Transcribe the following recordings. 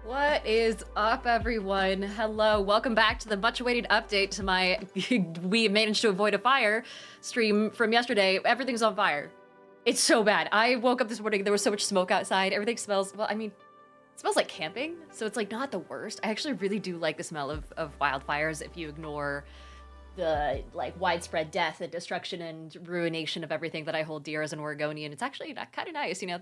What is up, everyone? Hello, welcome back to the much-awaited update to my we managed to avoid a fire stream from yesterday. Everything's on fire. It's so bad. I woke up this morning, there was so much smoke outside. Everything smells, well, I mean, it smells like camping, so it's like not the worst. I actually really do like the smell of wildfires if you ignore the like widespread death and destruction and ruination of everything that I hold dear as an Oregonian. It's actually kind of nice, you know,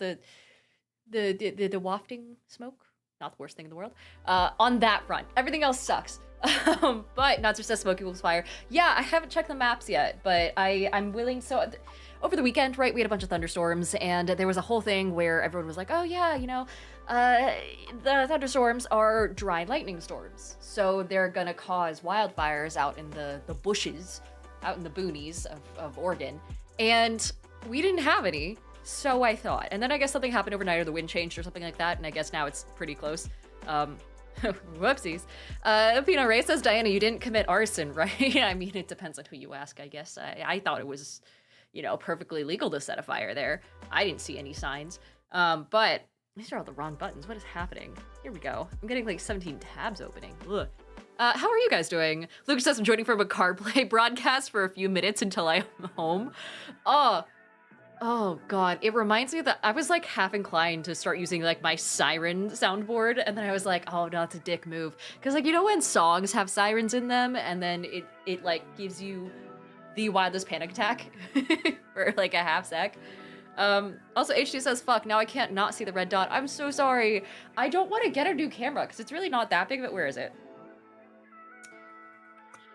the wafting smoke. Not the worst thing in the world. On that front, everything else sucks. But Natsu says smoke equals fire. Yeah, I haven't checked the maps yet, but I'm willing. So over the weekend, right, we had a bunch of thunderstorms, and there was a whole thing where everyone was like, oh yeah, you know, the thunderstorms are dry lightning storms. So they're gonna cause wildfires out in the bushes, out in the boonies of Oregon. And we didn't have any. So I thought. And then I guess something happened overnight or the wind changed or something like that, and I guess now it's pretty close. Whoopsies. Pino Ray says, Diana, you didn't commit arson, right? I mean, it depends on who you ask, I guess. I thought it was, you know, perfectly legal to set a fire there. I didn't see any signs. But these are all the wrong buttons. What is happening? Here we go. I'm getting like 17 tabs opening. Ugh. How are you guys doing? Luke says I'm joining from a card play broadcast for a few minutes until I'm home. Oh god, it reminds me that I was like half inclined to start using like my siren soundboard, and then I was like, oh no, it's a dick move. Cause like, you know when songs have sirens in them and then it like gives you the wildest panic attack for like a half sec. Also HD says, fuck, now I can't not see the red dot. I'm so sorry. I don't want to get a new camera cause it's really not that big, but where is it?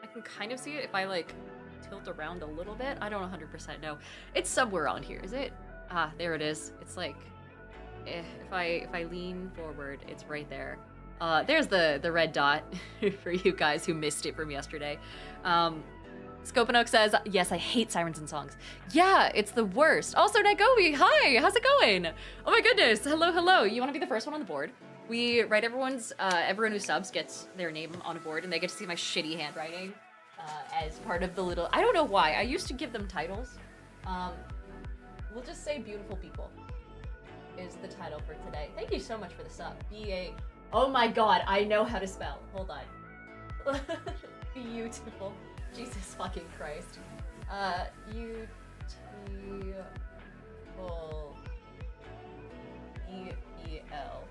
I can kind of see it if I like tilt around a little bit. I don't 100% know. It's somewhere on here, is it? Ah, there it is. It's like, if I lean forward, it's right there. There's the red dot for you guys who missed it from yesterday. Scopanook says, yes, I hate sirens and songs. Yeah, it's the worst. Also, Nagomi, hi, how's it going? Oh my goodness, hello. You want to be the first one on the board? We write everyone who subs gets their name on a board, and they get to see my shitty handwriting. As part of the little, I don't know why, I used to give them titles. We'll just say beautiful people is the title for today. Thank you so much for the sub. B-A, oh my god, I know how to spell. Hold on. Beautiful. Jesus fucking Christ. U-T-F-U-L E-E-L.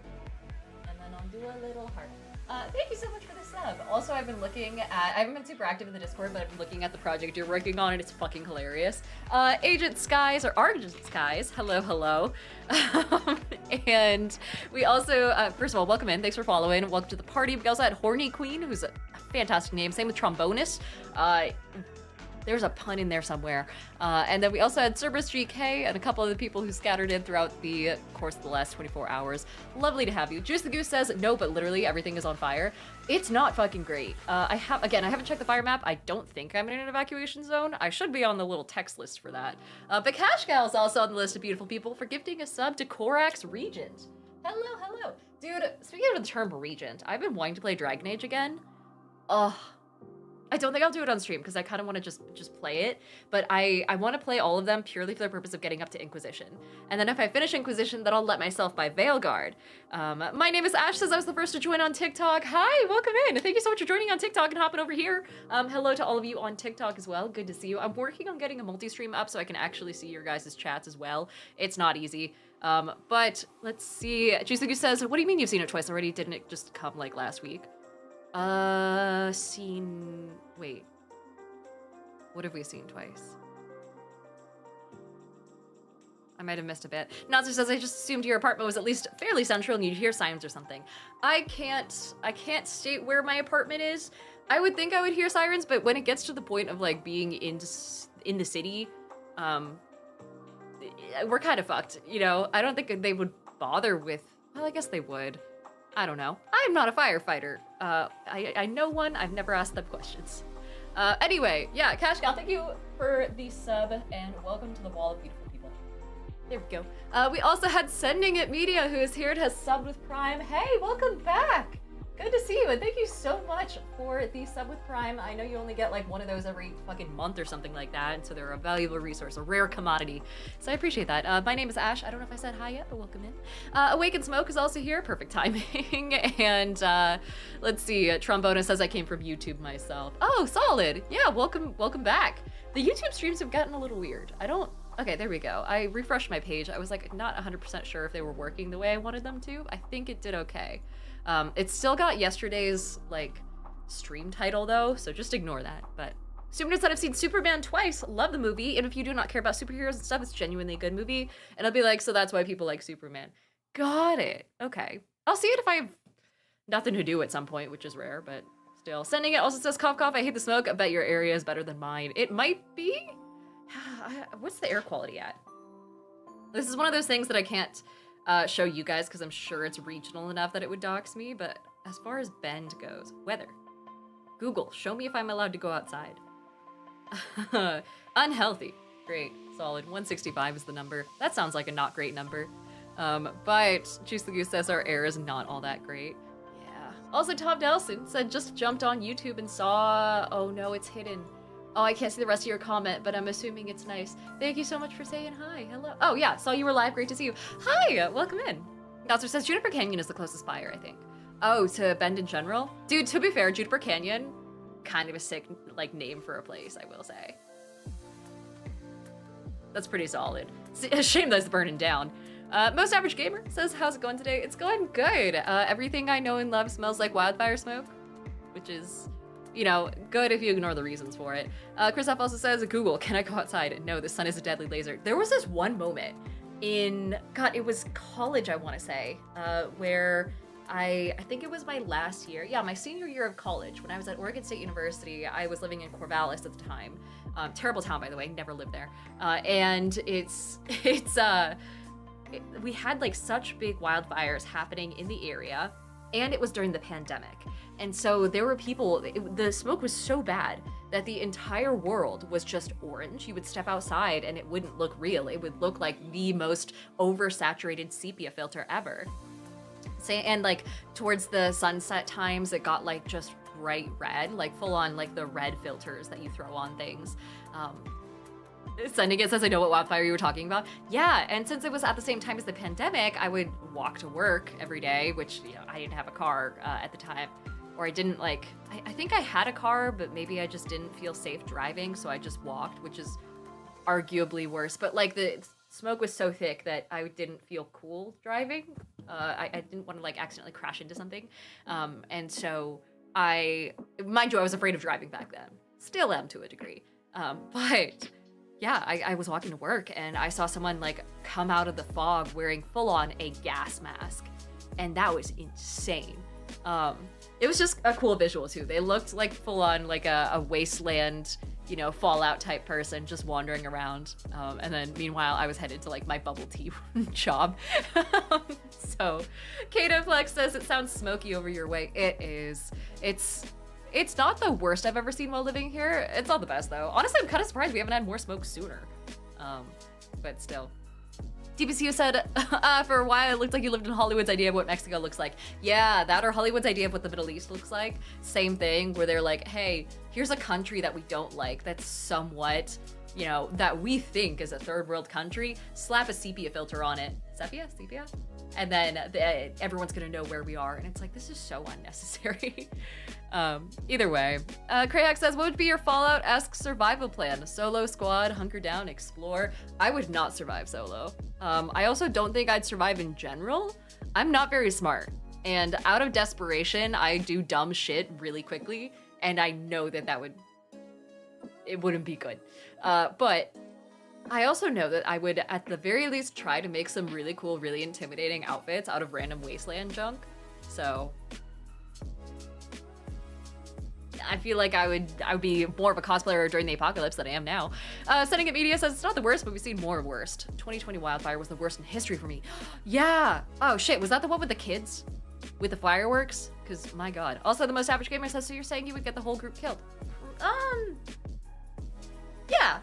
And then I'll do a little heart. Thank you so much for the sub. Also, I've been looking at, I haven't been super active in the Discord, but I've been looking at the project you're working on, and it's fucking hilarious. Agent Skies, or Argent Skies, hello. And we also, first of all, welcome in, thanks for following, welcome to the party. We also had Horny Queen, who's a fantastic name, same with Trombonist. There's a pun in there somewhere. And then we also had Cerberus GK and a couple of the people who scattered in throughout the course of the last 24 hours. Lovely to have you. Juice the Goose says, no, but literally everything is on fire. It's not fucking great. I haven't checked the fire map. I don't think I'm in an evacuation zone. I should be on the little text list for that. But Cashgal is also on the list of beautiful people for gifting a sub to Korax Regent. Hello. Dude, speaking of the term Regent, I've been wanting to play Dragon Age again. I don't think I'll do it on stream because I kind of want to just play it, but I want to play all of them purely for the purpose of getting up to Inquisition. And then if I finish Inquisition, then I'll let myself buy Veilguard. My name is Ash, says I was the first to join on TikTok. Hi, welcome in. Thank you so much for joining on TikTok and hopping over here. Hello to all of you on TikTok as well. Good to see you. I'm working on getting a multi-stream up so I can actually see your guys' chats as well. It's not easy. But let's see. Juicy says, what do you mean you've seen it twice already? Didn't it just come like last week? Wait. What have we seen twice? I might have missed a bit. Natsu says, I just assumed your apartment was at least fairly central and you'd hear sirens or something. I can't state where my apartment is. I would think I would hear sirens, but when it gets to the point of like being in the city, we're kind of fucked, you know? I don't think they would bother with, well, I guess they would. I don't know. I'm not a firefighter. I know one. I've never asked them questions. Anyway, yeah, Cashgal, thank you for the sub, and welcome to the Wall of Beautiful People. There we go. We also had Sending It Media, who is here and has subbed with Prime. Hey, welcome back. Good to see you, and thank you so much for the sub with Prime. I know you only get like one of those every fucking month or something like that, and so they're a valuable resource, a rare commodity. So I appreciate that. My name is Ash. I don't know if I said hi yet, but welcome in. Awaken Smoke is also here. Perfect timing. And let's see. Trombona says I came from YouTube myself. Oh, solid. Yeah, welcome back. The YouTube streams have gotten a little weird. Okay, there we go. I refreshed my page. I was like not 100% sure if they were working the way I wanted them to. I think it did okay. It's still got yesterday's like stream title though, so just ignore that. But Super said I've seen Superman twice. Love the movie, and if you do not care about superheroes and stuff, it's genuinely a good movie. And I'll be like, so that's why people like Superman. Got it. Okay, I'll see it if I have nothing to do at some point, which is rare, but still. Sending it also says cough cough. I hate the smoke. I bet your area is better than mine. It might be. What's the air quality at? This is one of those things that I can't show you guys because I'm sure it's regional enough that it would dox me, but as far as Bend goes, weather. Google, show me if I'm allowed to go outside. Unhealthy. Great, solid. 165 is the number. That sounds like a not great number. But Juice the Goose says our air is not all that great. Yeah. Also, Tom Delson said just jumped on YouTube and saw, oh no, it's hidden. Oh, I can't see the rest of your comment, but I'm assuming it's nice. Thank you so much for saying hi. Hello. Oh, yeah, saw you were live. Great to see you. Hi, welcome in. Doctor says Juniper Canyon is the closest fire, I think. Oh, to Bend in general? Dude, to be fair, Juniper Canyon, kind of a sick, like, name for a place, I will say. That's pretty solid. It's a shame that it's burning down. Most Average Gamer says, how's it going today? It's going good. Everything I know and love smells like wildfire smoke, which is... you know, good if you ignore the reasons for it. Chris F also says, Google, can I go outside? No, the sun is a deadly laser. There was this one moment in, God, it was college, I want to say, where I think it was my last year. Yeah, my senior year of college, when I was at Oregon State University. I was living in Corvallis at the time. Terrible town, by the way, never lived there. And we had like such big wildfires happening in the area, and it was during the pandemic. And so there were people, the smoke was so bad that the entire world was just orange. You would step outside and it wouldn't look real. It would look like the most oversaturated sepia filter ever. And like towards the sunset times, it got like just bright red, like full on like the red filters that you throw on things. Sending it says I know what wildfire you were talking about. Yeah, and since it was at the same time as the pandemic, I would walk to work every day, which, you know, I didn't have a car at the time. Or I didn't like, I think I had a car, but maybe I just didn't feel safe driving, so I just walked, which is arguably worse. But like the smoke was so thick that I didn't feel cool driving. I didn't want to like accidentally crash into something. And so mind you, I was afraid of driving back then. Still am to a degree. But yeah, I was walking to work and I saw someone like come out of the fog wearing full on a gas mask. And that was insane. It was just a cool visual too. They looked like full on like a wasteland, you know, Fallout type person just wandering around. And then meanwhile, I was headed to like my bubble tea job. So Kata Flex says it sounds smoky over your way. It is. It's not the worst I've ever seen while living here. It's not the best though. Honestly, I'm kind of surprised we haven't had more smoke sooner. But still. DPCU said, for a while it looked like you lived in Hollywood's idea of what Mexico looks like. Yeah, that or Hollywood's idea of what the Middle East looks like. Same thing, where they're like, hey, here's a country that we don't like that's somewhat, you know, that we think is a third world country. Slap a sepia filter on it. Sepia? And then everyone's gonna know where we are. And it's like, this is so unnecessary. Either way. Krayhak says, what would be your Fallout-esque survival plan? Solo, squad, hunker down, explore? I would not survive solo. I also don't think I'd survive in general. I'm not very smart. And out of desperation, I do dumb shit really quickly. And I know that it wouldn't be good. But I also know that I would, at the very least, try to make some really cool, really intimidating outfits out of random wasteland junk. So I feel like I would be more of a cosplayer during the apocalypse than I am now. Sending It Media says it's not the worst, but we've seen more worst. 2020 wildfire was the worst in history for me. Yeah. Oh shit, was that the one with the kids? With the fireworks? Because my god. Also, the Most Average Gamer says, so you're saying you would get the whole group killed? Yeah.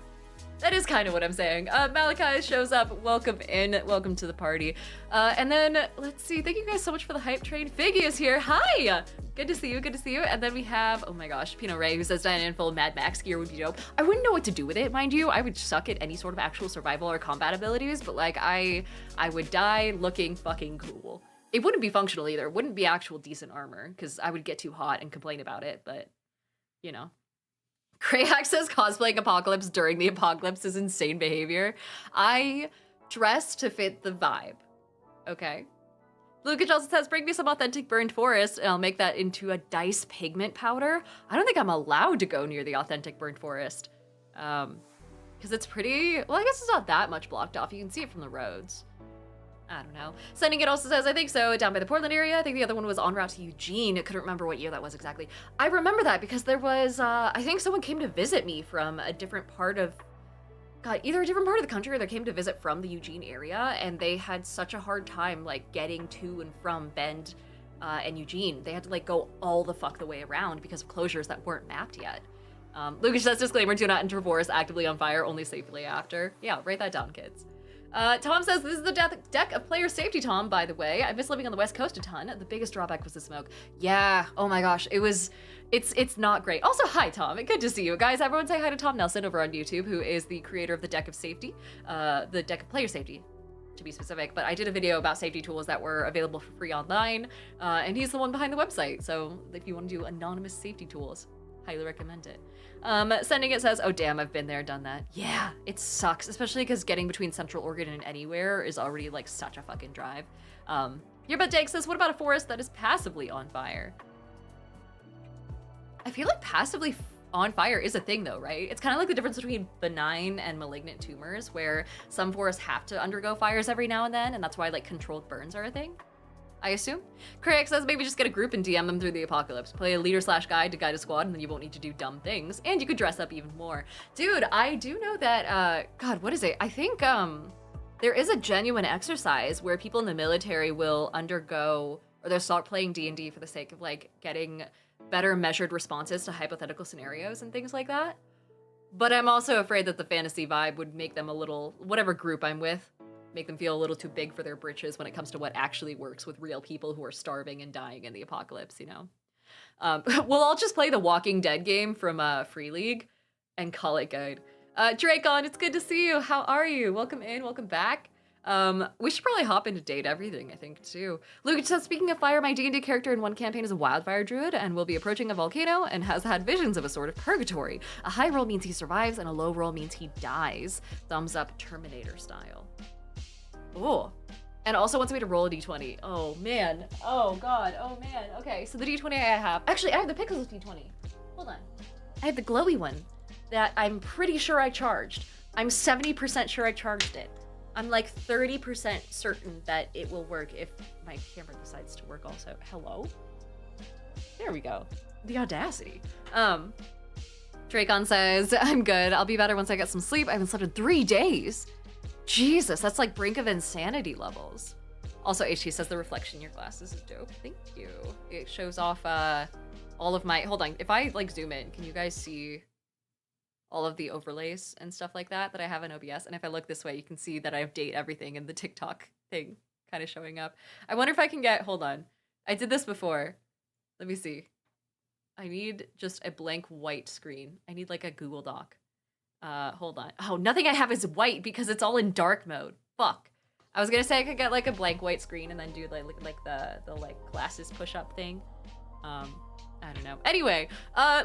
That is kind of what I'm saying. Malachi shows up. Welcome in. Welcome to the party. And then, let's see. Thank you guys so much for the hype train. Figgy is here. Hi! Good to see you. Good to see you. And then we have, oh my gosh, Pinot Ray, who says Diana in full Mad Max gear would be dope. I wouldn't know what to do with it, mind you. I would suck at any sort of actual survival or combat abilities, but like, I would die looking fucking cool. It wouldn't be functional either. It wouldn't be actual decent armor, because I would get too hot and complain about it, but, you know. Krayak says cosplaying Apocalypse during the apocalypse is insane behavior. I dress to fit the vibe, okay? Lucas also says, bring me some authentic burned forest and I'll make that into a dice pigment powder. I don't think I'm allowed to go near the authentic burned forest. Because it's pretty, well, I guess it's not that much blocked off. You can see it from the roads. I don't know. Sending it also says, I think so, down by the Portland area. I think the other one was en route to Eugene. I couldn't remember what year that was exactly. I remember that because there was, I think someone came to visit me from a different part of, God, either a different part of the country or they came to visit from the Eugene area, and they had such a hard time, like, getting to and from Bend and Eugene. They had to, like, go all the fuck the way around because of closures that weren't mapped yet. Lucas says, disclaimer, do not enter forest actively on fire, only safely after. Yeah, write that down, kids. Tom says, this is the deck of player safety, Tom, by the way. I miss living on the West Coast a ton. The biggest drawback was the smoke. Yeah, oh my gosh, it's not great. Also, hi, Tom, good to see you. Guys, everyone say hi to Tom Nelson over on YouTube, who is the creator of the deck of safety, the deck of player safety, to be specific. But I did a video about safety tools that were available for free online, and he's the one behind the website. So if you want to do anonymous safety tools, highly recommend it. Sending it says, oh damn, I've been there, done that. Yeah, it sucks, especially because getting between Central Oregon and anywhere is already like such a fucking drive. Yerba Jake says, what about a forest that is passively on fire? I feel like passively on fire is a thing though, right? It's kind of like the difference between benign and malignant tumors, where some forests have to undergo fires every now and then, and that's why like controlled burns are a thing, I assume. Krayak says maybe just get a group and DM them through the apocalypse. Play a leader/guide to guide a squad, and then you won't need to do dumb things. And you could dress up even more. Dude, I do know that, God, what is it? I think there is a genuine exercise where people in the military will undergo, or they'll start playing D&D for the sake of like getting better measured responses to hypothetical scenarios and things like that. But I'm also afraid that the fantasy vibe would make them a little, whatever group I'm with, make them feel a little too big for their britches when it comes to what actually works with real people who are starving and dying in the apocalypse, you know? We'll all just play the Walking Dead game from Free League and call it good. Dracon, it's good to see you. How are you? Welcome in, welcome back. We should probably hop into date everything, I think, too. Luke says, speaking of fire, my D&D character in one campaign is a wildfire druid and will be approaching a volcano and has had visions of a sort of purgatory. A high roll means he survives and a low roll means he dies. Thumbs up, Terminator style. Oh, and also wants me to roll a d20. Oh man, oh god, oh man. Okay, so the d20 I have, actually I have the Pixels d20. Hold on. I have the glowy one that I'm pretty sure I charged. I'm 70% sure I charged it. I'm like 30% certain that it will work if my camera decides to work also. Hello? There we go. The audacity. Dracon says, I'm good. I'll be better once I get some sleep. I haven't slept in 3 days. Jesus, that's like brink of insanity levels. Also, HT says the reflection in your glasses is dope. Thank you. It shows off all of my, hold on, if I like zoom in, can you guys see all of the overlays and stuff like that I have in OBS? And if I look this way, you can see that I update everything in the TikTok thing kind of showing up. I wonder if I can get, hold on. I did this before. Let me see. I need just a blank white screen. I need like a Google Doc. Hold on. Oh, nothing I have is white because it's all in dark mode. Fuck. I was gonna say I could get like a blank white screen and then do like the like glasses push up thing. I don't know. Anyway,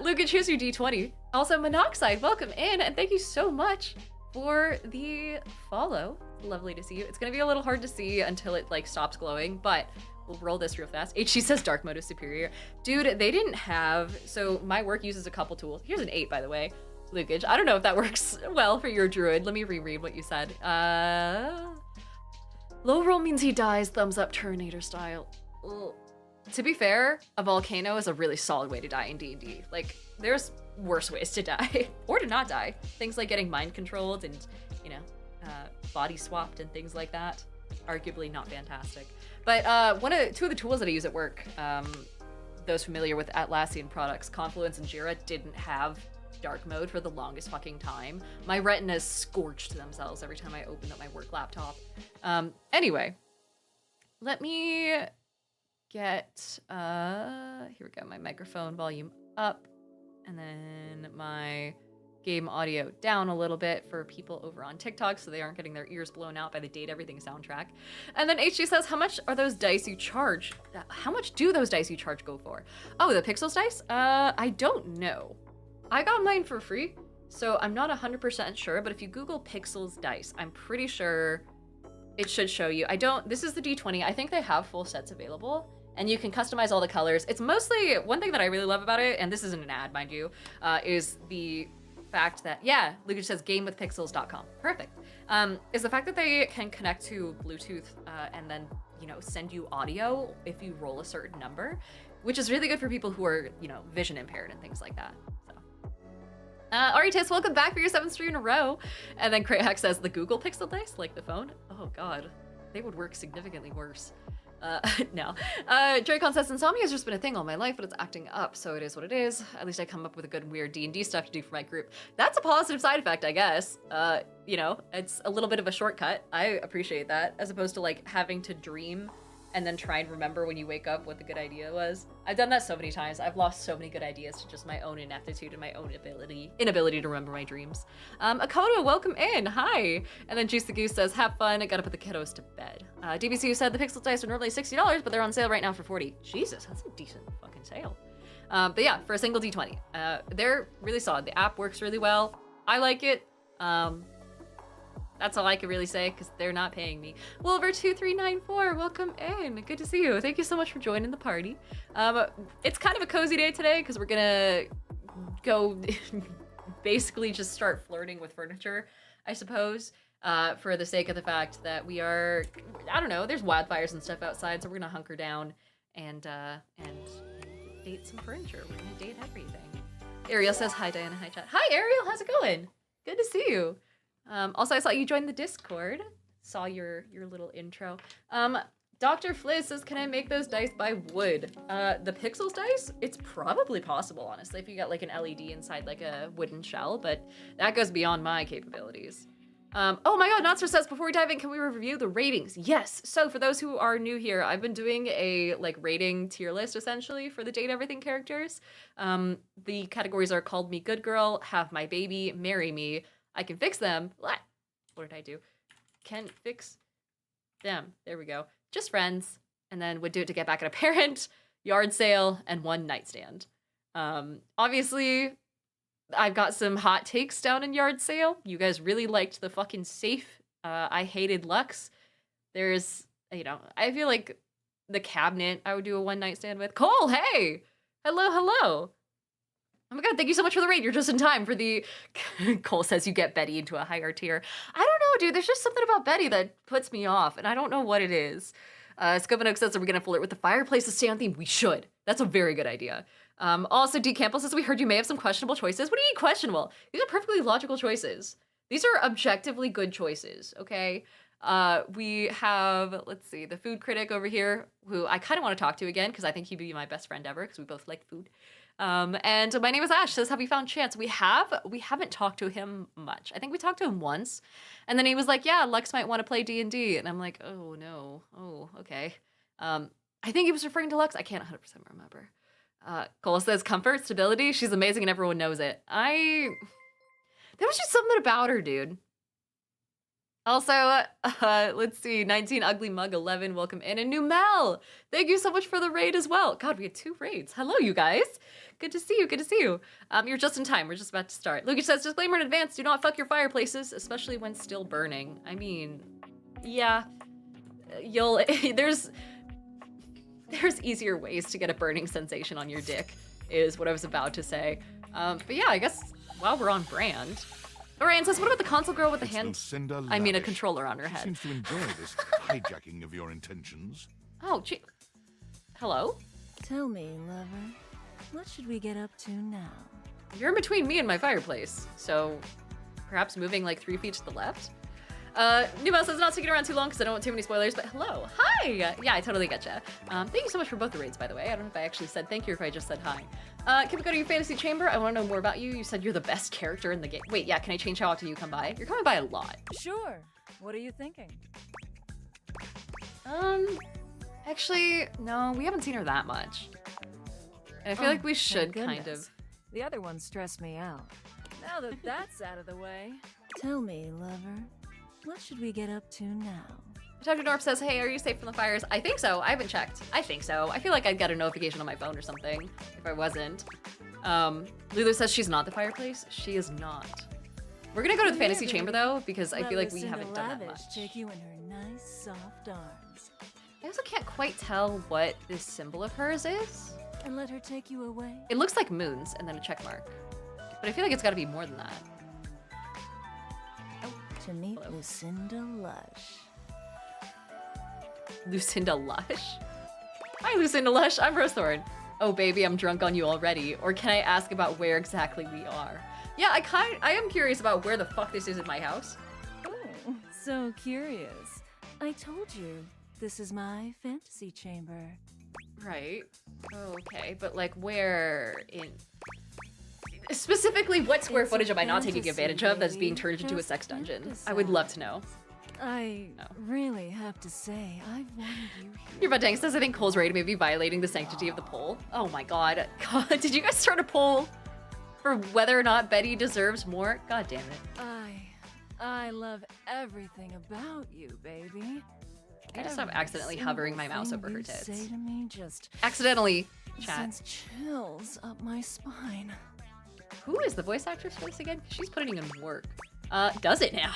Luca, choose your D20. Also, Monoxide, welcome in and thank you so much for the follow. Lovely to see you. It's gonna be a little hard to see until it like stops glowing, but we'll roll this real fast. HG says dark mode is superior. Dude, they didn't have, so my work uses a couple tools. Here's an 8, by the way. Lucage. I don't know if that works well for your druid. Let me reread what you said. Low roll means he dies. Thumbs up, Terminator style. Ugh. To be fair, a volcano is a really solid way to die in D&D. Like, there's worse ways to die or to not die. Things like getting mind controlled and, you know, body swapped and things like that. Arguably not fantastic. But two of the tools that I use at work, those familiar with Atlassian products, Confluence and Jira, didn't have dark mode for the longest fucking time. My retinas scorched themselves every time I opened up my work laptop. Anyway, let me get, here we go, my microphone volume up, and then my game audio down a little bit for people over on TikTok so they aren't getting their ears blown out by the Date Everything soundtrack. And then HG says, how much are those dice you charge? How much do those dice you charge go for? Oh, the Pixels dice? I don't know. I got mine for free, so I'm not 100% sure, but if you Google Pixels dice, I'm pretty sure it should show you. This is the D20. I think they have full sets available, and you can customize all the colors. It's mostly, one thing that I really love about it, and this isn't an ad, mind you, is the fact that, yeah, Lucas says gamewithpixels.com. Perfect. Is the fact that they can connect to Bluetooth and then, send you audio if you roll a certain number, which is really good for people who are, vision impaired and things like that. So, Aritis, welcome back for your 7th stream in a row. And then Crayhack says the Google Pixel dice, like the phone. Oh God, they would work significantly worse. No. Dracon says, insomnia has just been a thing all my life, but it's acting up, so it is what it is. At least I come up with a good weird D&D stuff to do for my group. That's a positive side effect, I guess. It's a little bit of a shortcut. I appreciate that, as opposed to like having to dream and then try and remember when you wake up what the good idea was. I've done that so many times. I've lost so many good ideas to just my own ineptitude and my own inability to remember my dreams. Akoto, welcome in, hi. And then Juice the Goose says, have fun, I gotta put the kiddos to bed. DBCU said the Pixel dice are normally $60, but they're on sale right now for $40. Jesus, that's a decent fucking sale. But yeah, for a single D20. They're really solid. The app works really well. I like it. That's all I can really say, because they're not paying me. Wilver2394, welcome in. Good to see you. Thank you so much for joining the party. It's kind of a cozy day today, because we're gonna go basically just start flirting with furniture, I suppose, for the sake of the fact that we are, I don't know, there's wildfires and stuff outside, so we're gonna hunker down and date some furniture. We're gonna date everything. Ariel says, hi Diana, hi chat. Hi Ariel, how's it going? Good to see you. Also, I saw you join the Discord. Saw your little intro. Dr. Fliz says, can I make those dice by wood? The Pixels dice? It's probably possible, honestly, if you got like an LED inside like a wooden shell, but that goes beyond my capabilities. Oh my god, Notster says, before we dive in, can we review the ratings? Yes, so for those who are new here, I've been doing a like rating tier list essentially for the Date Everything characters. The categories are Called Me Good Girl, Have My Baby, Marry Me, I Can Fix Them. What did I do? Can fix them. There we go. Just friends. And then would do it to get back at a parent, yard sale, and one nightstand. Obviously, I've got some hot takes down in yard sale. You guys really liked the fucking safe. I hated Lux. There's, I feel like the cabinet I would do a one nightstand with. Cole, hey! Hello. Oh my god, thank you so much for the raid. You're just in time for the... Cole says you get Betty into a higher tier. I don't know, dude. There's just something about Betty that puts me off, and I don't know what it is. Scovinoke says, are we going to flirt with the fireplace to stay on theme? We should. That's a very good idea. Also, D. Campbell says, we heard you may have some questionable choices. What do you mean questionable? These are perfectly logical choices. These are objectively good choices, okay? We have, let's see, the food critic over here, who I kind of want to talk to again, because I think he'd be my best friend ever, because we both like food. And my name is Ash, says, have you found Chance? We haven't talked to him much. I think we talked to him once, and then he was like, yeah, Lux might want to play D&D, and I'm like, oh no, oh, okay. I think he was referring to Lux, I can't 100% remember. Cole says, comfort, stability, she's amazing and everyone knows it. There was just something about her, dude. Also, let's see, 19 Ugly Mug 11, welcome in, and Numel, thank you so much for the raid as well. God, we had 2 raids. Hello, you guys. Good to see you. You're just in time. We're just about to start. Lucas says, disclaimer in advance, do not fuck your fireplaces, especially when still burning. I mean, yeah, there's easier ways to get a burning sensation on your dick, is what I was about to say. But yeah, I guess while we're on brand, Orion says, what about the console girl with the hand? I mean, a controller on her head. Seems to enjoy this hijacking of your intentions. Oh, gee. Hello? Tell me, lover, what should we get up to now? You're in between me and my fireplace, so perhaps moving like 3 feet to the left? Numa says not sticking around too long because I don't want too many spoilers, but hello. Hi! Yeah, I totally get ya. Thank you so much for both the raids, by the way. I don't know if I actually said thank you or if I just said hi. Can we go to your fantasy chamber? I want to know more about you. You said you're the best character in the game. Wait, yeah, can I change how often you come by? You're coming by a lot. Sure. What are you thinking? Actually, no, we haven't seen her that much. And I feel like we thank should kind of. goodness. The other ones stress me out. Now that that's out of the way, tell me, lover, what should we get up to now? Dr. Norp says, hey, are you safe from the fires? I think so. I haven't checked. I think so. I feel like I'd get a notification on my phone or something if I wasn't. Lulu says she's not the fireplace. She is not. We're gonna go to the fantasy chamber though, because I feel like we haven't done that much. Take you in her nice soft arms I also can't quite tell what this symbol of hers is. and let her take you away. It looks like moons and then a check mark. But I feel like it's gotta be more than that. To meet Hello. Lucinda Lush. Lucinda Lush? Hi, Lucinda Lush. I'm Rosethorn. Oh, baby, I'm drunk on you already. Or can I ask about where exactly we are? Yeah, I am curious about where the fuck this is in my house. Oh, so curious. I told you, this is my fantasy chamber. Right. Okay, but like where in... Specifically, what square It's a footage am I not taking fantasy, advantage of that's being baby. turned into a Just sex dungeon? I would love to know. I No. really have to say, I've wanted you here. Your Dang says, I think Cole's raid may be violating the sanctity of the poll. Oh my god. God, did you guys start a poll for whether or not Betty deserves more? God damn it. I love everything about you, baby. I just stop Every accidentally hovering my single mouse thing over her you tits. Say to me just Accidentally, chat. sends chills up my spine. Who is the voice actress for this again? She's putting in work. Does it now?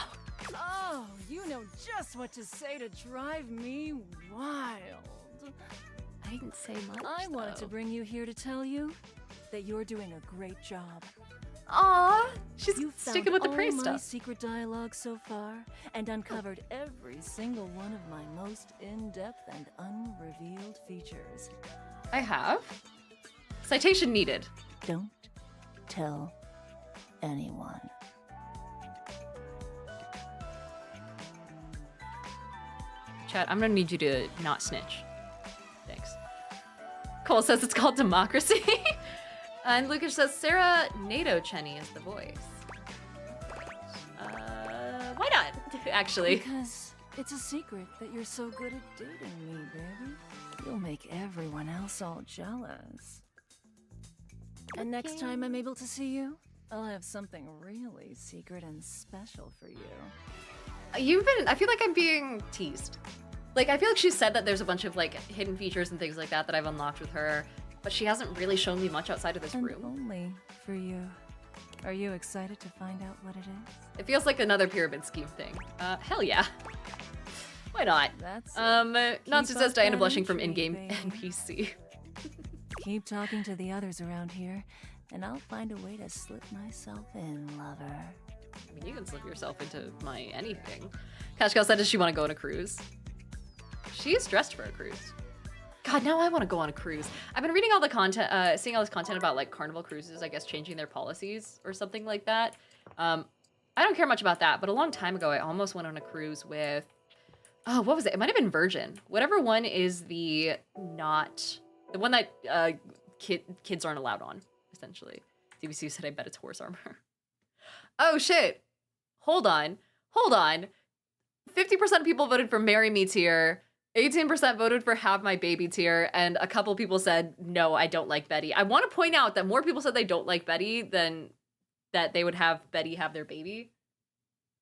Oh, you know just what to say to drive me wild. I didn't say much. I wanted to bring you here to tell you that you're doing a great job. Aw, she's You sticking found with the all praise my stuff. secret dialogue so far and uncovered every single one of my most in-depth and unrevealed features. I have. Citation needed. Don't tell anyone. Chat, I'm gonna need you to not snitch. Thanks. Cole says it's called democracy. And Lucas says Sarah Nato Cheney is the voice. Why not? Actually. Because it's a secret that you're so good at dating me, baby. You'll make everyone else all jealous. And next time I'm able to see you, I'll have something really secret and special for you. I feel like I'm being teased. Like, I feel like she said that there's a bunch of, like, hidden features and things like that that I've unlocked with her, but she hasn't really shown me much outside of this And room. only for you. Are you excited to find out what it is? It feels like another pyramid scheme thing. Hell yeah. Why not? That's it. Nancy Keep says up Diana that blushing from intrigue, in-game baby. NPC. Keep talking to the others around here, and I'll find a way to slip myself in, lover. I mean, you can slip yourself into my anything. Kashkal said, does she want to go on a cruise? She is dressed for a cruise. God, now I want to go on a cruise. I've been reading all the content, seeing all this content about like Carnival Cruises, I guess changing their policies or something like that. I don't care much about that, but a long time ago, I almost went on a cruise with, oh, what was it? It might have been Virgin. Whatever one is the one that kids aren't allowed on, essentially. DBC said, I bet it's horse armor. Oh, shit. Hold on. 50% of people voted for Marry Me tier. 18% voted for Have My Baby tier, and a couple people said, no, I don't like Betty. I want to point out that more people said they don't like Betty than that they would have Betty have their baby.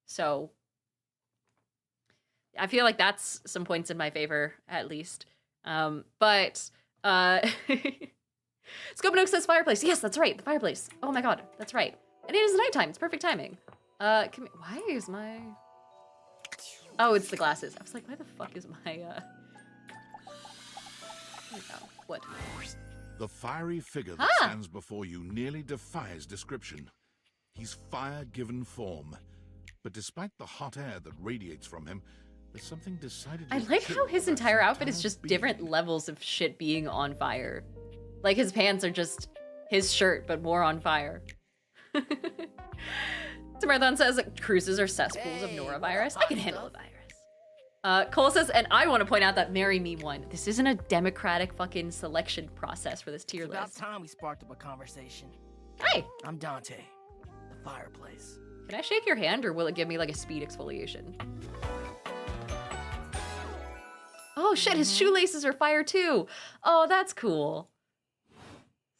So I feel like that's some points in my favor, at least. But Scopinook says fireplace. Yes, that's right, the fireplace. Oh my god, that's right. And it is nighttime, it's perfect timing. Why is my... Oh, it's the glasses. I was like, why the fuck is my, oh, what? The fiery figure that stands before you nearly defies description. He's fire given form. But despite the hot air that radiates from him, there's something decidedly I like how chill his about entire outfit is entire just being. different levels of shit being on fire. Like his pants are just his shirt, but more on fire. Marathon says cruises are cesspools of norovirus. I can handle a virus. Cole says, and I want to point out that Marry Me won. This isn't a democratic fucking selection process for this tier It's about list. time we sparked up a conversation. Hey, I'm Dante, the fireplace. can I shake your hand or will it give me like a speed exfoliation? Oh shit, his shoelaces are fire too. Oh, that's cool.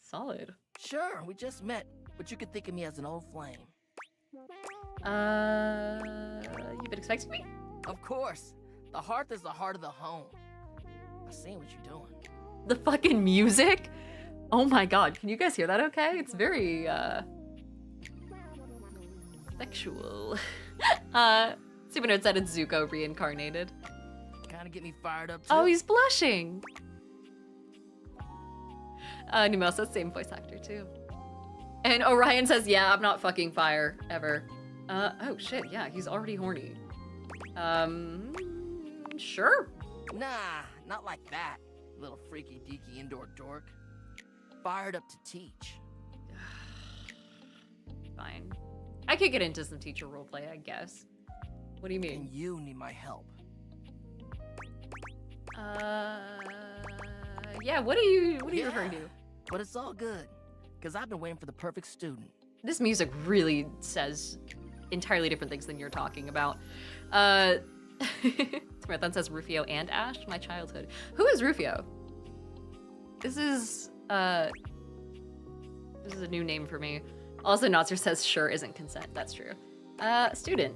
Solid. Sure, we just met, but you could think of me as an old flame. You've been expecting me? Of course. The hearth is the heart of the home. I seen what you're doing. The fucking music? Oh my god, can you guys hear that okay? It's very, sexual. Super Note said it's Zuko reincarnated. Kinda get me fired up too. Oh, he's blushing! Numel says same voice actor too. And Orion says, yeah, I'm not fucking fire, ever. Oh shit, yeah, he's already horny. Sure. Nah, not like that. Little freaky deaky indoor dork. Fired up to teach. Fine. I could get into some teacher roleplay, I guess. What do you mean? And you need my help. Yeah, what are you referring to? But it's all good, because I've been waiting for the perfect student. This music really says entirely different things than you're talking about. Marathon says Rufio and Ash, my childhood. Who is Rufio? This is a new name for me. Also, Notzer says sure isn't consent. That's true. Student.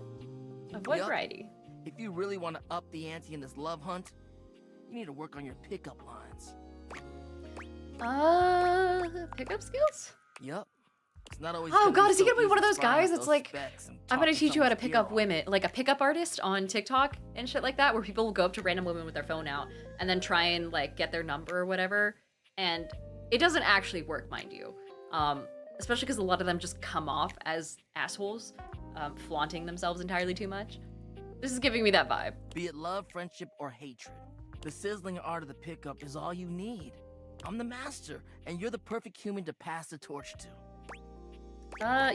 Of what Yup. variety? If you really want to up the ante in this love hunt, you need to work on your pickup lines. Pickup skills? Yup. It's not always Oh gonna god, be is he so gonna be one of easy those to find guys out that's those like, specs and I'm gonna talk to teach you how to someone's pick up hero. women, like a pickup artist on TikTok and shit like that, where people will go up to random women with their phone out and then try and like get their number or whatever. And it doesn't actually work, mind you. Especially because a lot of them just come off as assholes, flaunting themselves entirely too much. This is giving me that vibe. Be it love, friendship, or hatred, the sizzling art of the pickup is all you need. I'm the master, and you're the perfect human to pass the torch to.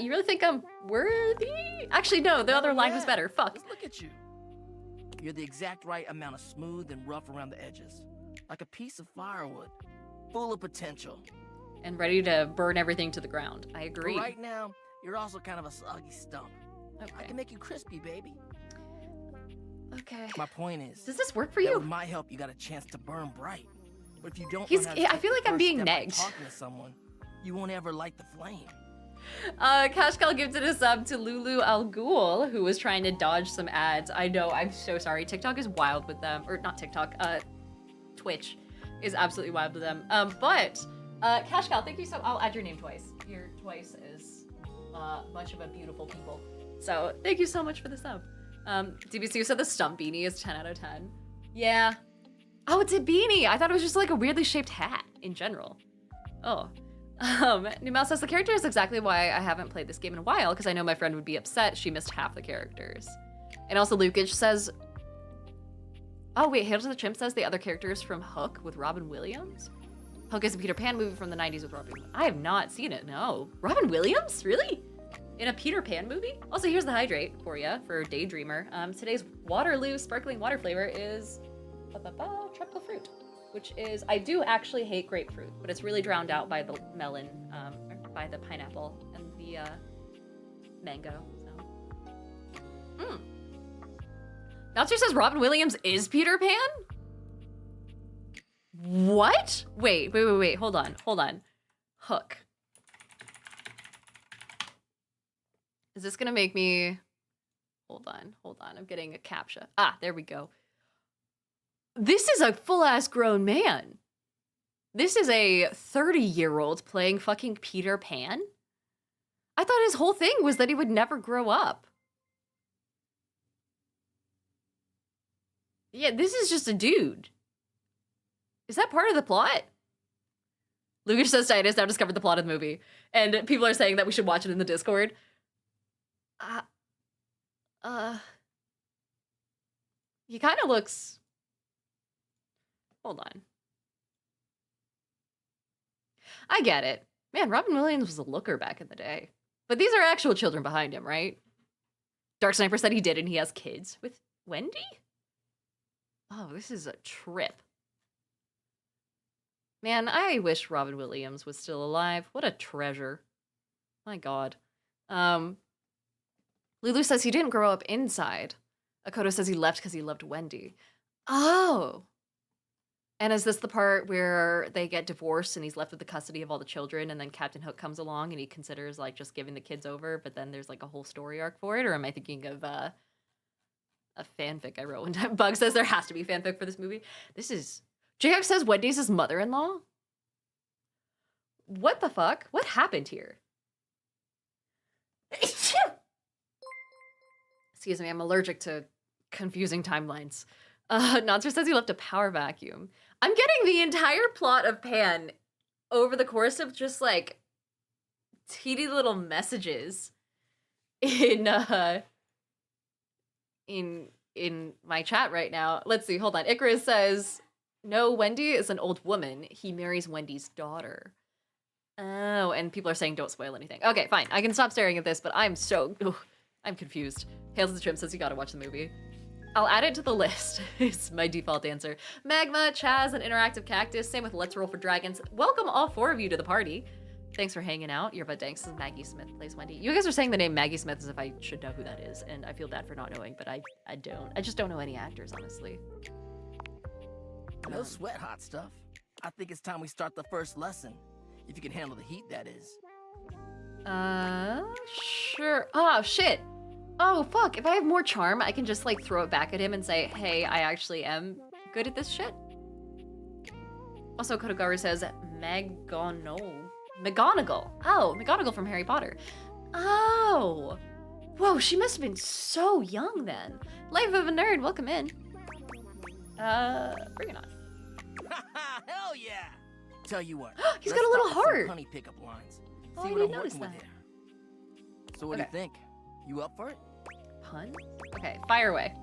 You really think I'm worthy? Actually, no, the other line was Yeah, better. Fuck. Just look at you. You're the exact right amount of smooth and rough around the edges. Like a piece of firewood. Full of potential. And ready to burn everything to the ground. I But agree. right now, you're also kind of a soggy stump. I Okay. can make you crispy, baby. Okay. My point is, Does this work for that you? with my help, you got a chance to burn bright. But if you don't He's- learn how to I take feel the like I'm first being step by negged. talking to someone, you won't ever light the flame. Cashcal gifted a sub to Lulu Al Ghul, who was trying to dodge some ads. I know, I'm so sorry. TikTok is wild with them. Or not TikTok, Twitch is absolutely wild with them. But Cashcal, thank you so I'll add your name twice. Your twice is much of a beautiful people. So thank you so much for the sub. DBC said the stump beanie is 10 out of 10. Yeah. Oh, it's a beanie. I thought it was just like a weirdly shaped hat in general. Oh. Numel says the character is exactly why I haven't played this game in a while, because I know my friend would be upset she missed half the characters. And also Lukage says, oh wait, Hail to the Chimp says the other characters from Hook with Robin Williams? Hook is a Peter Pan movie from the 90s with Robin Williams. I have not seen it, no. Robin Williams? Really? In a Peter Pan movie? Also, here's the hydrate for you, for Daydreamer. Today's Waterloo sparkling water flavor is tropical fruit, which is, I do actually hate grapefruit, but it's really drowned out by the melon, or by the pineapple and the mango, so. Bouncer says Robin Williams is Peter Pan? What? Wait, hold on. Hook. Is this gonna make me, hold on, I'm getting a CAPTCHA. Ah, there we go. This is a full-ass grown man. This is a 30-year-old playing fucking Peter Pan? I thought his whole thing was that he would never grow up. Yeah, this is just a dude. Is that part of the plot? Lucas says Titus now discovered the plot of the movie. And people are saying that we should watch it in the Discord. He kind of looks... Hold on. I get it. Man, Robin Williams was a looker back in the day. But these are actual children behind him, right? Dark Sniper said he did, and he has kids with Wendy? Oh, this is a trip. Man, I wish Robin Williams was still alive. What a treasure. My God. Lulu says he didn't grow up inside. Akoto says he left because he loved Wendy. Oh. And is this the part where they get divorced and he's left with the custody of all the children, and then Captain Hook comes along and he considers like just giving the kids over, but then there's like a whole story arc for it? Or am I thinking of a fanfic I wrote one time? Bug says there has to be fanfic for this movie. This is... Jacob says Wendy's his mother-in-law? What the fuck? What happened here? Excuse me, I'm allergic to confusing timelines. Nonser says he left a power vacuum. I'm getting the entire plot of Pan over the course of just like teeny little messages in my chat right now. Let's see, hold on. Icarus says, no, Wendy is an old woman. He marries Wendy's daughter. Oh, and people are saying don't spoil anything. Okay, fine. I can stop staring at this, but I'm confused. Hails to the Trim says you gotta watch the movie. I'll add it to the list. It's my default answer. Magma, Chaz, and Interactive Cactus. Same with Let's Roll for Dragons. Welcome all 4 of you to the party. Thanks for hanging out. Your butt danks. Maggie Smith plays Wendy. You guys are saying the name Maggie Smith as if I should know who that is, and I feel bad for not knowing, but I don't. I just don't know any actors, honestly. No sweat, hot stuff. I think it's time we start the first lesson. If you can handle the heat, that is. Sure. Oh, shit. Oh, fuck. If I have more charm, I can just, like, throw it back at him and say, hey, I actually am good at this shit. Also, Kotogaru says McGonagall. Oh, McGonagall from Harry Potter. Oh. Whoa, she must have been so young then. Life of a Nerd, welcome in. Bring it on. Hell yeah! Tell you what. He's got a little heart. Honey pickup lines. Oh, See I what didn't I'm notice working that. with here. So what do you think? You up for it? Pun? Okay, fire away.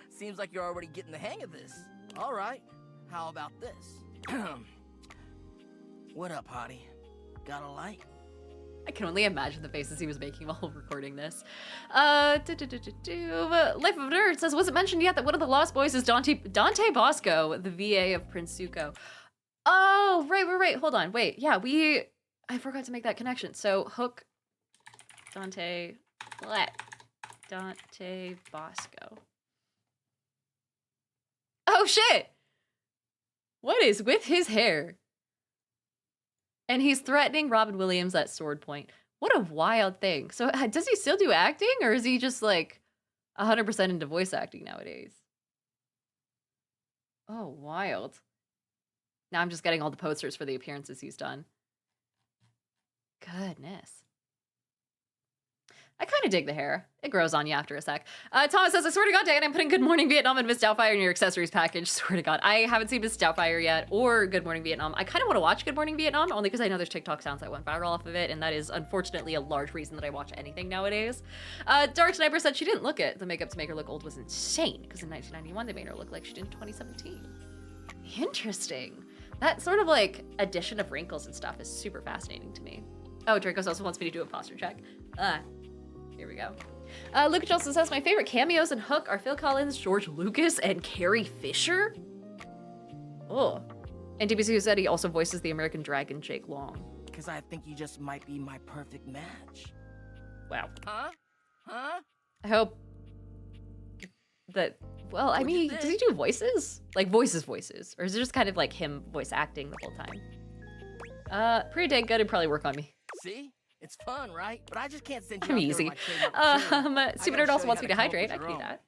Seems like you're already getting the hang of this. All right. How about this? What up, hottie? Got a light? I can only imagine the faces he was making while recording this. Life of a Nerd says, was it mentioned yet that one of the Lost Boys is Dante Bosco, the VA of Prince Zuko? Oh, right. Hold on. Wait. Yeah, I forgot to make that connection. So, Hook, Dante Bosco. Oh, shit! What is with his hair? And he's threatening Robin Williams at sword point. What a wild thing. So does he still do acting, or is he just like 100% into voice acting nowadays? Oh, wild. Now I'm just getting all the posters for the appearances he's done. Goodness. I kind of dig the hair. It grows on you after a sec. Thomas says, I swear to God, Dan, I'm putting Good Morning Vietnam and Miss Doubtfire in your accessories package. Swear to God. I haven't seen Miss Doubtfire yet or Good Morning Vietnam. I kind of want to watch Good Morning Vietnam only because I know there's TikTok sounds that went viral off of it, and that is unfortunately a large reason that I watch anything nowadays. Dark Sniper said she didn't look it. The makeup to make her look old was insane because in 1991 they made her look like she did in 2017. Interesting. That sort of like addition of wrinkles and stuff is super fascinating to me. Oh, Dracos also wants me to do a posture check. Here we go. Lucas also says, my favorite cameos in Hook are Phil Collins, George Lucas, and Carrie Fisher. Oh. And DBC said he also voices the American Dragon, Jake Long. Because I think you just might be my perfect match. Wow. Huh? I hope that, well, I mean, does he do voices? Like voices? Or is it just kind of like him voice acting the whole time? Pretty dang good and probably work on me. See? It's fun, right? But I just can't send you I'm out there easy. with my trademark material. Stupid I Nerd gotta also show wants you me to how come up hydrate. I with can your do own. that.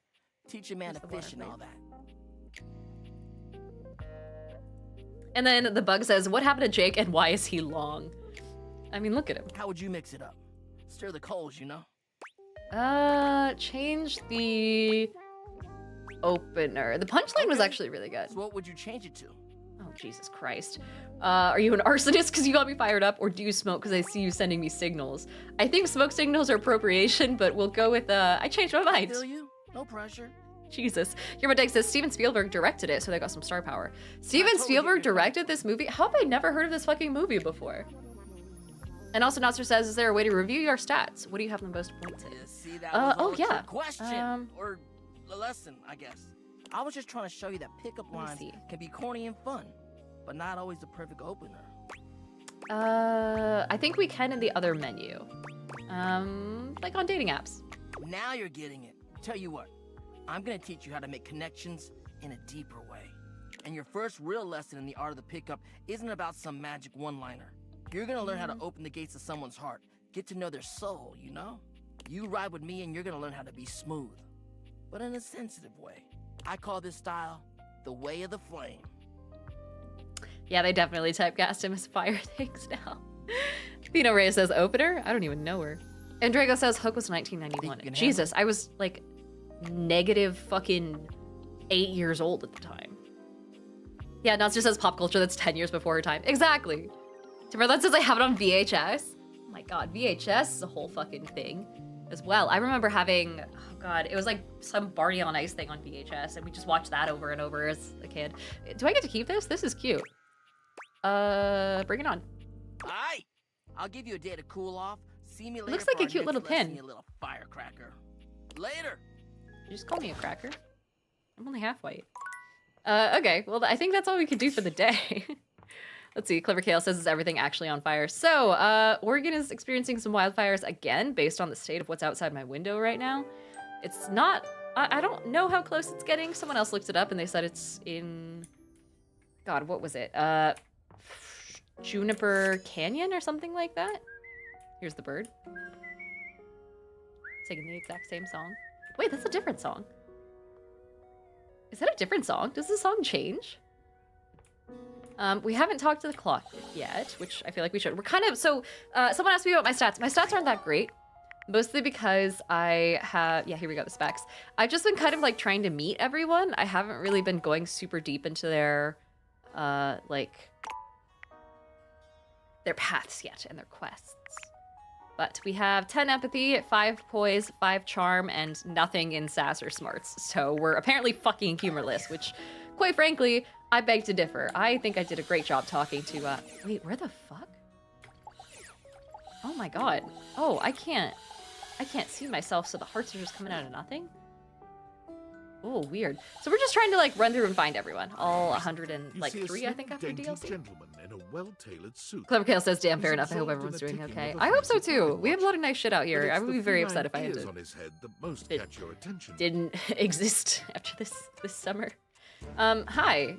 Teach a man to Where's the fish and water, all that. And then the bug says, what happened to Jake and why is he long? I mean, look at him. How would you mix it up? Stir the coals, you know? Change the opener. The punchline was actually really good. So what would you change it to? Oh, Jesus Christ. Are you an arsonist because you got me fired up, or do you smoke because I see you sending me signals? I think smoke signals are appropriation, but we'll go with, I changed my mind. Feel you? No pressure. Jesus. Yerma says Steven Spielberg directed it, so they got some star power. Steven totally Spielberg get your point. directed this movie? How have I never heard of this fucking movie before? And also, Notzer says, is there a way to review your stats? What do you have the most points in? Yeah, see, that was all oh, a yeah. trick question. Or a lesson, I guess. I was just trying to show you that pickup Let me lines see. can be corny and fun, but not always the perfect opener. I think we can in the other menu. Like on dating apps. Now you're getting it. Tell you what, I'm gonna teach you how to make connections in a deeper way. And your first real lesson in the art of the pickup isn't about some magic one-liner. You're gonna learn how to open the gates to someone's heart, get to know their soul, you know? You ride with me and you're gonna learn how to be smooth, but in a sensitive way. I call this style the way of the flame. Yeah, they definitely typecast him as fire things now. Pino Reyes says opener? I don't even know her. And Drago says Hook was 1991. Think you can Jesus, I was like negative fucking 8 years old at the time. Yeah, Notz just says pop culture that's 10 years before her time. Exactly. Timberland says I have it on VHS. Oh my god, VHS is a whole fucking thing as well. I remember having, oh god, it was like some Barney on Ice thing on VHS, and we just watched that over and over as a kid. Do I get to keep this? This is cute. Bring it on. Aight! I'll give you a day to cool off. See me later. Looks like for a our cute next little lesson, pin. You little firecracker. Later. You just call me a cracker. I'm only half white. Okay, well, I think that's all we could do for the day. Let's see, Clever Kale says, is everything actually on fire? So, Oregon is experiencing some wildfires again, based on the state of what's outside my window right now. It's not, I don't know how close it's getting. Someone else looked it up and they said it's in, God, what was it? Juniper Canyon or something like that? Here's the bird. Singing the exact same song. Wait, that's a different song. Is that a different song? Does the song change? We haven't talked to the clock yet, which I feel like we should. We're kind of, so, someone asked me about my stats. My stats aren't that great, mostly because I have, yeah, here we go, the specs. I've just been kind of like trying to meet everyone. I haven't really been going super deep into their, like, their paths yet and their quests. But we have 10 empathy, 5 poise, 5 charm, and nothing in sass or smarts. So we're apparently fucking humorless, which, quite frankly, I beg to differ. I think I did a great job talking to, wait, where the fuck? Oh my god. Oh, I can't see myself, so the hearts are just coming out of nothing? Oh, weird. So we're just trying to, like, run through and find everyone. All 103, I think, after DLC. Gentleman in a well-tailored suit. Clever Kale says, damn, fair He's enough. I hope absorbed in everyone's the doing ticking okay. of a I hope so, fancy too. time We have a watch. lot of nice shit out But here. it's I would the be very feline upset if I ears ended. on his head that most It catch your attention. Didn't exist after this summer. Hi.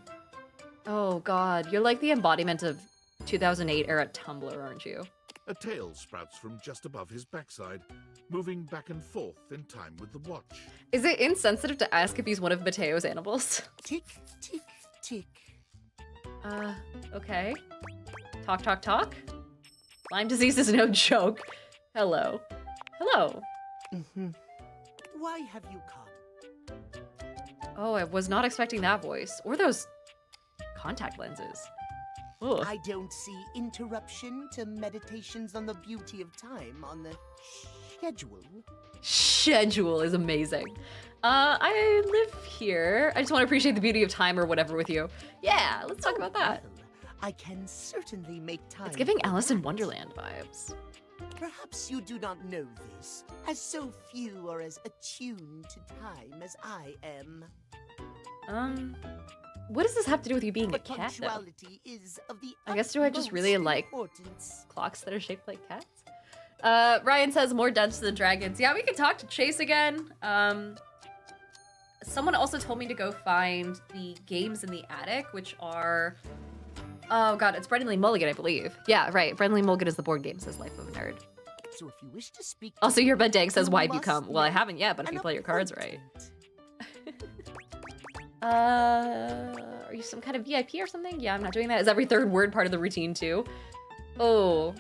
Oh god, you're like the embodiment of 2008 era Tumblr, aren't you? A tail sprouts from just above his backside, moving back and forth in time with the watch. Is it insensitive to ask if he's one of Mateo's animals? Tick, tick, tick. Okay. Talk, talk, talk? Lyme disease is no joke. Hello. Hello. Why have you come? Oh, I was not expecting that voice. Or those contact lenses. Ugh. I don't see interruption to meditations on the beauty of time on the schedule. Schedule is amazing. I live here. I just want to appreciate the beauty of time or whatever with you. Yeah, let's talk about that. Well, I can certainly make time. It's giving for Alice in that. Wonderland vibes. Perhaps you do not know this, as so few are as attuned to time as I am. What does this have to do with you being a But cat, though? punctuality is of the I guess do I just really utmost like importance. clocks that are shaped like cats? Ryan says more Dungeons and Dragons. Yeah, we can talk to Chase again. Someone also told me to go find the games in the attic, which are... Oh god, it's Brendan Lee Mulligan, I believe. Yeah, right. Brendan Lee Mulligan is the board game, says Life of a Nerd. So if you wish to speak to Also, your bed Dank says, you why have you must come? Well, I make haven't yet, but if an you play your cards right. appointment. Are you some kind of VIP or something? Yeah, I'm not doing that. Is every third word part of the routine too? Oh.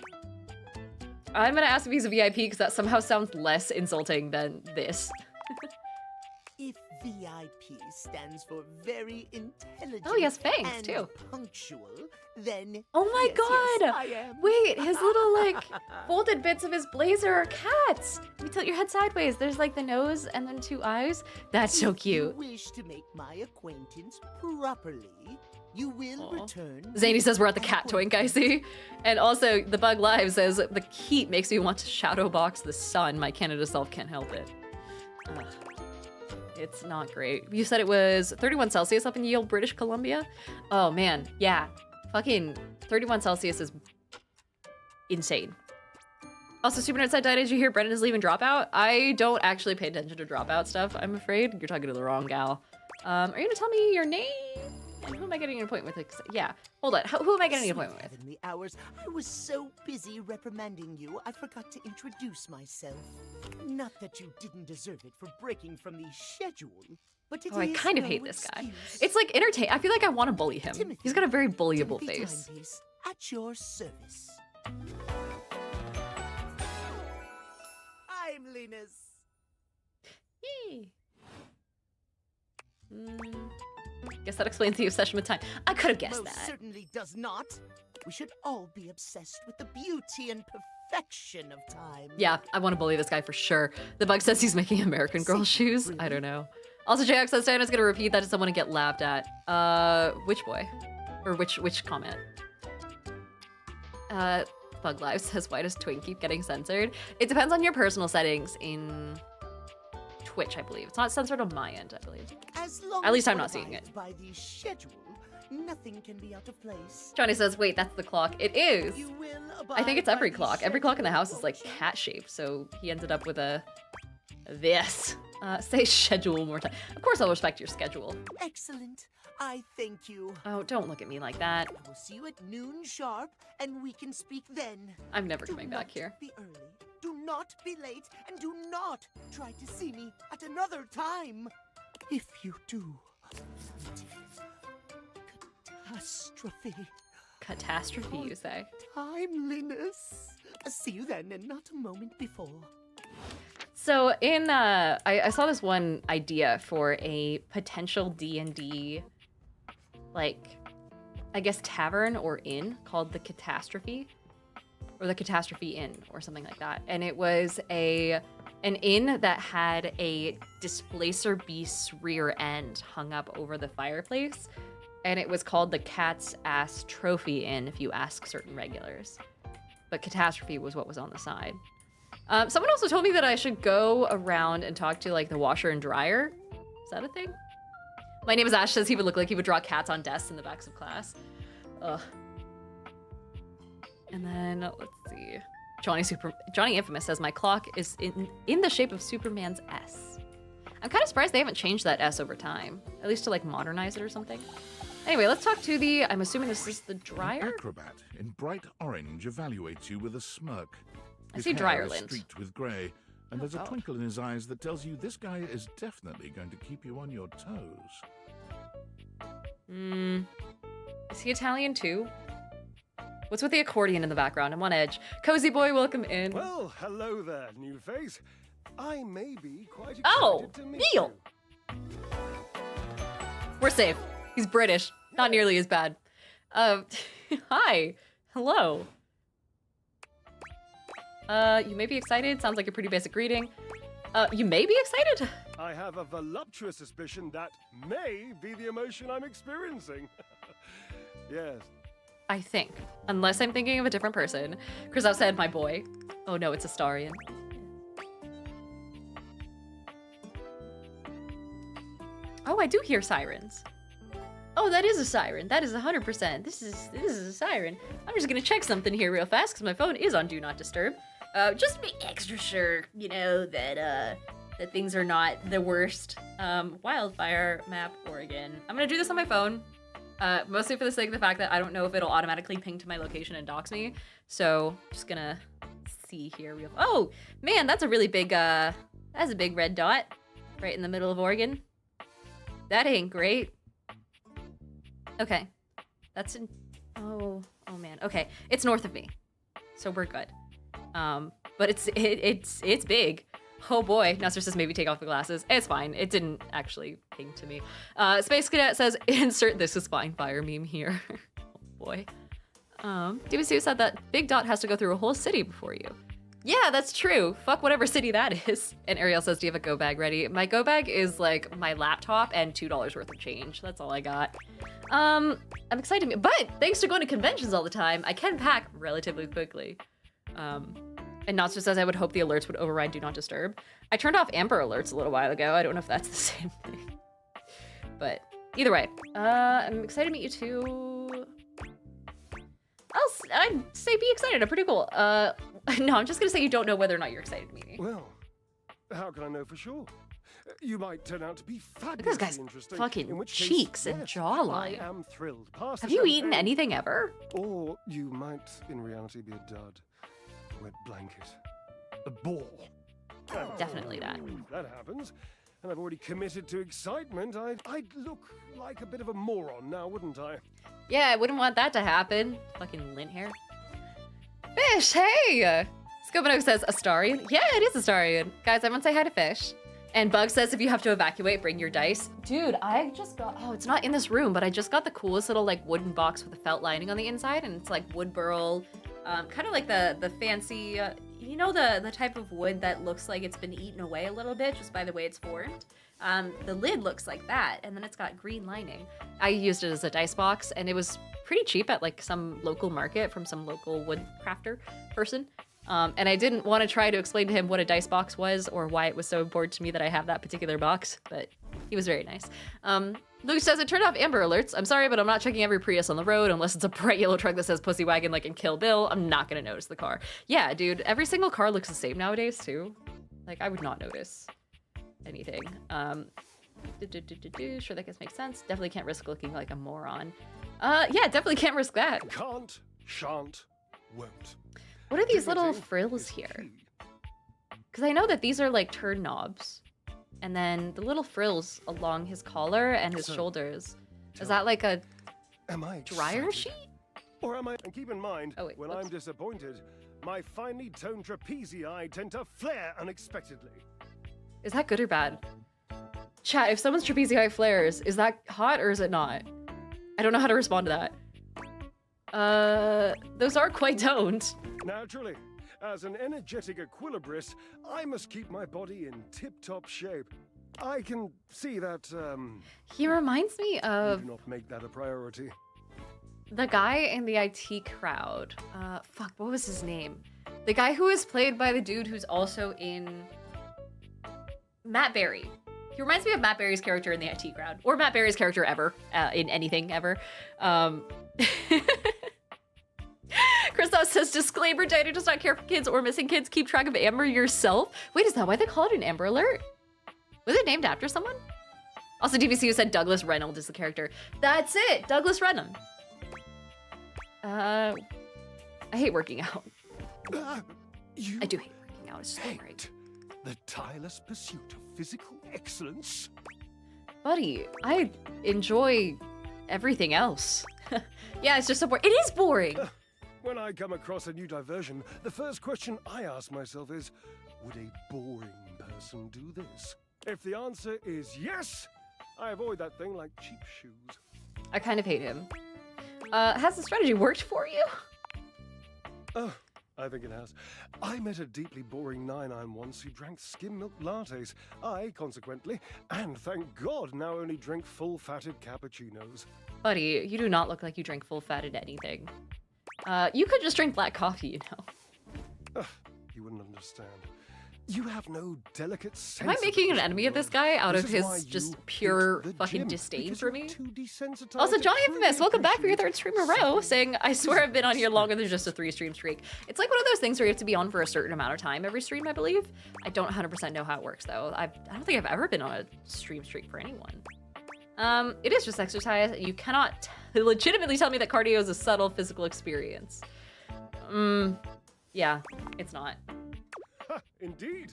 I'm gonna ask if he's a VIP because that somehow sounds less insulting than this. If VIP stands for very intelligent Oh, he has fangs, and too. punctual, then Oh my yes, god! I am. Wait, his little, like, folded bits of his blazer are cats! You tilt your head sideways. There's, like, the nose and then 2 eyes. That's so If you cute. wish to make my acquaintance properly, You will return. Zany says we're at the cat toink, I see. And also, the Bug Live says, the heat makes me want to shadow box the sun. My Canada self can't help it. Ugh. It's not great. You said it was 31 Celsius up in Yale, British Columbia? Oh man, yeah. Fucking 31 Celsius is insane. Also, Super Nerd said, did you hear Brendan is leaving Dropout? I don't actually pay attention to Dropout stuff, I'm afraid. You're talking to the wrong gal. Are you gonna tell me your name? And who am I getting an appointment with? Yeah, hold on. Who am I getting an appointment with? Heavenly hours. I was so busy reprimanding you, I forgot to introduce myself. Not that you didn't deserve it for breaking from the schedule, but it Oh, I is kind of no hate this guy. excuse. It's like I feel like I want to bully him. Timothy. He's got a very bullyable Timothy face. Timepiece, at your service. I'm Linus. Yay. Guess that explains the obsession with time. I could have guessed Most that. certainly does not. We should all be obsessed with the beauty and perfection of time. Yeah, I want to bully this guy for sure. The Bug says he's making American Girl shoes. I don't know. Also, JX says Diana's gonna repeat that to someone and get laughed at. Which boy? Or which comment? Bug Live says, why does Twink keep getting censored? It depends on your personal settings in Twitch, I believe. It's not censored on my end, I believe. As long At least as I'm one not seeing abides it. By the schedule, nothing can be out of place. Johnny says, wait, that's the clock. It is. You will I think abide it's every by the clock. Every clock in the schedule, house is like won't you? cat-shaped, so he ended up with a this. Say schedule one more time. Of course I'll respect your schedule. Excellent. I thank you. Oh, don't look at me like that. I will see you at noon sharp, and we can speak then. I'm never Do coming back not here. Be early. Do not be late, and do not try to see me at another time. If you do, catastrophe. Catastrophe, you say? Timeliness. See you then, and not a moment before. So in I saw this one idea for a potential D&D, like, I guess tavern or inn called the Catastrophe, or the Catastrophe Inn or something like that. And it was an inn that had a displacer beast's rear end hung up over the fireplace, and it was called the Cat's Ass Trophy Inn if you ask certain regulars. But Catastrophe was what was on the side. Someone also told me that I should go around and talk to like the washer and dryer. Is that a thing? My name is Ash says he would look like he would draw cats on desks in the backs of class. Ugh. And then let's see. Johnny Infamous says my clock is in the shape of Superman's S. I'm kind of surprised they haven't changed that S over time, at least to like modernize it or something. Anyway, let's talk to the. I'm assuming this is the An dryer. acrobat in bright orange evaluates you with a smirk. I His see hair dryer is lint. streaked with grey, and there's a God. twinkle in his eyes that tells you this guy is definitely going to keep you on your toes. Is he Italian too? What's with the accordion in the background? I'm on edge. Cozy boy, welcome in. Well, hello there, new face. I may be quite excited Oh, to meet Neil. you. We're safe. He's British. Not nearly as bad. Hi. Hello. You may be excited. Sounds like a pretty basic greeting. You may be excited? I have a voluptuous suspicion that may be the emotion I'm experiencing. Yes. I think. Unless I'm thinking of a different person. Krzysztof said, my boy. Oh no, it's Astarion. Oh, I do hear sirens. Oh, that is a siren. That is 100%. This is a siren. I'm just gonna check something here real fast because my phone is on Do Not Disturb. Just to be extra sure, you know, that that things are not the worst. Wildfire map, Oregon. I'm gonna do this on my phone. Mostly for the sake of the fact that I don't know if it'll automatically ping to my location and dox me. So just gonna see here real. Oh man, that's a really big. That's a big red dot, right in the middle of Oregon. That ain't great. Okay, that's in. Oh man. Okay, it's north of me, so we're good. But it's big. Oh boy, Nestor says maybe take off the glasses. It's fine. It didn't actually ping to me. Space Cadet says insert this is fine fire meme here. Oh boy. DBC said that Big Dot has to go through a whole city before you. Yeah, that's true. Fuck whatever city that is. And Ariel says, do you have a go bag ready? My go bag is like my laptop and $2 worth of change. That's all I got. I'm excited, but thanks to going to conventions all the time, I can pack relatively quickly. And Natsu says I would hope the alerts would override Do Not Disturb. I turned off Amber Alerts a little while ago. I don't know if that's the same thing. But either way, I'm excited to meet you too. I'd say be excited. I'm pretty cool. No, I'm just gonna say you don't know whether or not you're excited to meet me. Well, how can I know for sure? You might turn out to be Look at this guy's fabulously interesting. fucking in which case, cheeks and yes, jawline. I am thrilled. Pass Have the you eaten champagne. anything ever? Or you might, in reality, be a dud. A wet blanket. A bore. Definitely that. That happens. And I've already committed to excitement. I'd look like a bit of a moron now, wouldn't I? Yeah, I wouldn't want that to happen. Fucking lint hair. Fish, hey! Scopino says Astarian. Yeah, it is Astarian. Guys, everyone say hi to Fish. And Bug says if you have to evacuate, bring your dice. Dude, I just got, oh, it's not in this room, but I just got the coolest little like wooden box with a felt lining on the inside, and it's like wood burl, kind of like the fancy, you know, the type of wood that looks like it's been eaten away a little bit just by the way it's formed. The lid looks like that, and then it's got green lining. I used it as a dice box, and it was pretty cheap at like some local market from some local wood crafter person. And I didn't want to try to explain to him what a dice box was or why it was so important to me that I have that particular box, but he was very nice. Luke says it turned off Amber Alerts. I'm sorry, but I'm not checking every Prius on the road unless it's a bright yellow truck that says Pussy Wagon like in Kill Bill. I'm not gonna notice the car. Yeah, dude, every single car looks the same nowadays too. Like, I would not notice anything. Sure, that guess makes sense. Definitely can't risk looking like a moron. Yeah, definitely can't risk that. Can't, shan't, won't. What are these little Dignity frills is here? key. Because I know that these are like turn knobs. And then the little frills along his collar and his So, shoulders. Is tell that like a Am I dryer excited? sheet? Or am I? And keep in mind, Oh, wait, when whoops. I'm disappointed, my finely toned trapezii tend to flare unexpectedly. Is that good or bad? Chat, if someone's trapezius flares, is that hot or is it not? I don't know how to respond to that. Those are quite toned. Naturally, as an energetic equilibrist, I must keep my body in tip-top shape. I can see that, He reminds me you of do not make that a priority. the guy in the IT crowd. Fuck, what was his name? The guy who is played by the dude who's also in Matt Berry. He reminds me of Matt Berry's character in the IT crowd, or Matt Berry's character ever, in anything ever. Christos says, disclaimer, Data does not care for kids or missing kids. Keep track of Amber yourself. Wait, is that why they call it an Amber Alert? Was it named after someone? Also, DVCU said Douglas Reynolds is the character. That's it, Douglas Reynolds. I hate working out. You I do hate working out, it's just boring. hate the tireless pursuit of physical excellence. Buddy, I enjoy everything else. Yeah, it's just so boring. It is boring. When I come across a new diversion, the first question I ask myself is, would a boring person do this? If the answer is yes, I avoid that thing like cheap shoes. I kind of hate him. Has the strategy worked for you? I think it has. I met a deeply boring 9-9 once who drank skim milk lattes. I, consequently, and thank God, now only drink full-fatted cappuccinos. Buddy, you do not look like you drink full-fatted anything. You could just drink black coffee, you know. You wouldn't understand. You have no delicate sense. Am I of making an the enemy of this physical guy world. out This of is his why just you pure hate the fucking gym, disdain because for you're me? too desensitized Also, to Johnny truly Infamous, welcome back for your appreciate third stream in a row, something saying, I swear I've been on here longer than simple. just a 3-stream streak. It's like one of those things where you have to be on for a certain amount of time every stream, I believe. I don't 100% know how it works, though. I don't think I've ever been on a stream streak for anyone. It is just exercise, and you cannot legitimately tell me that cardio is a subtle physical experience. Yeah, it's not. Ha, indeed.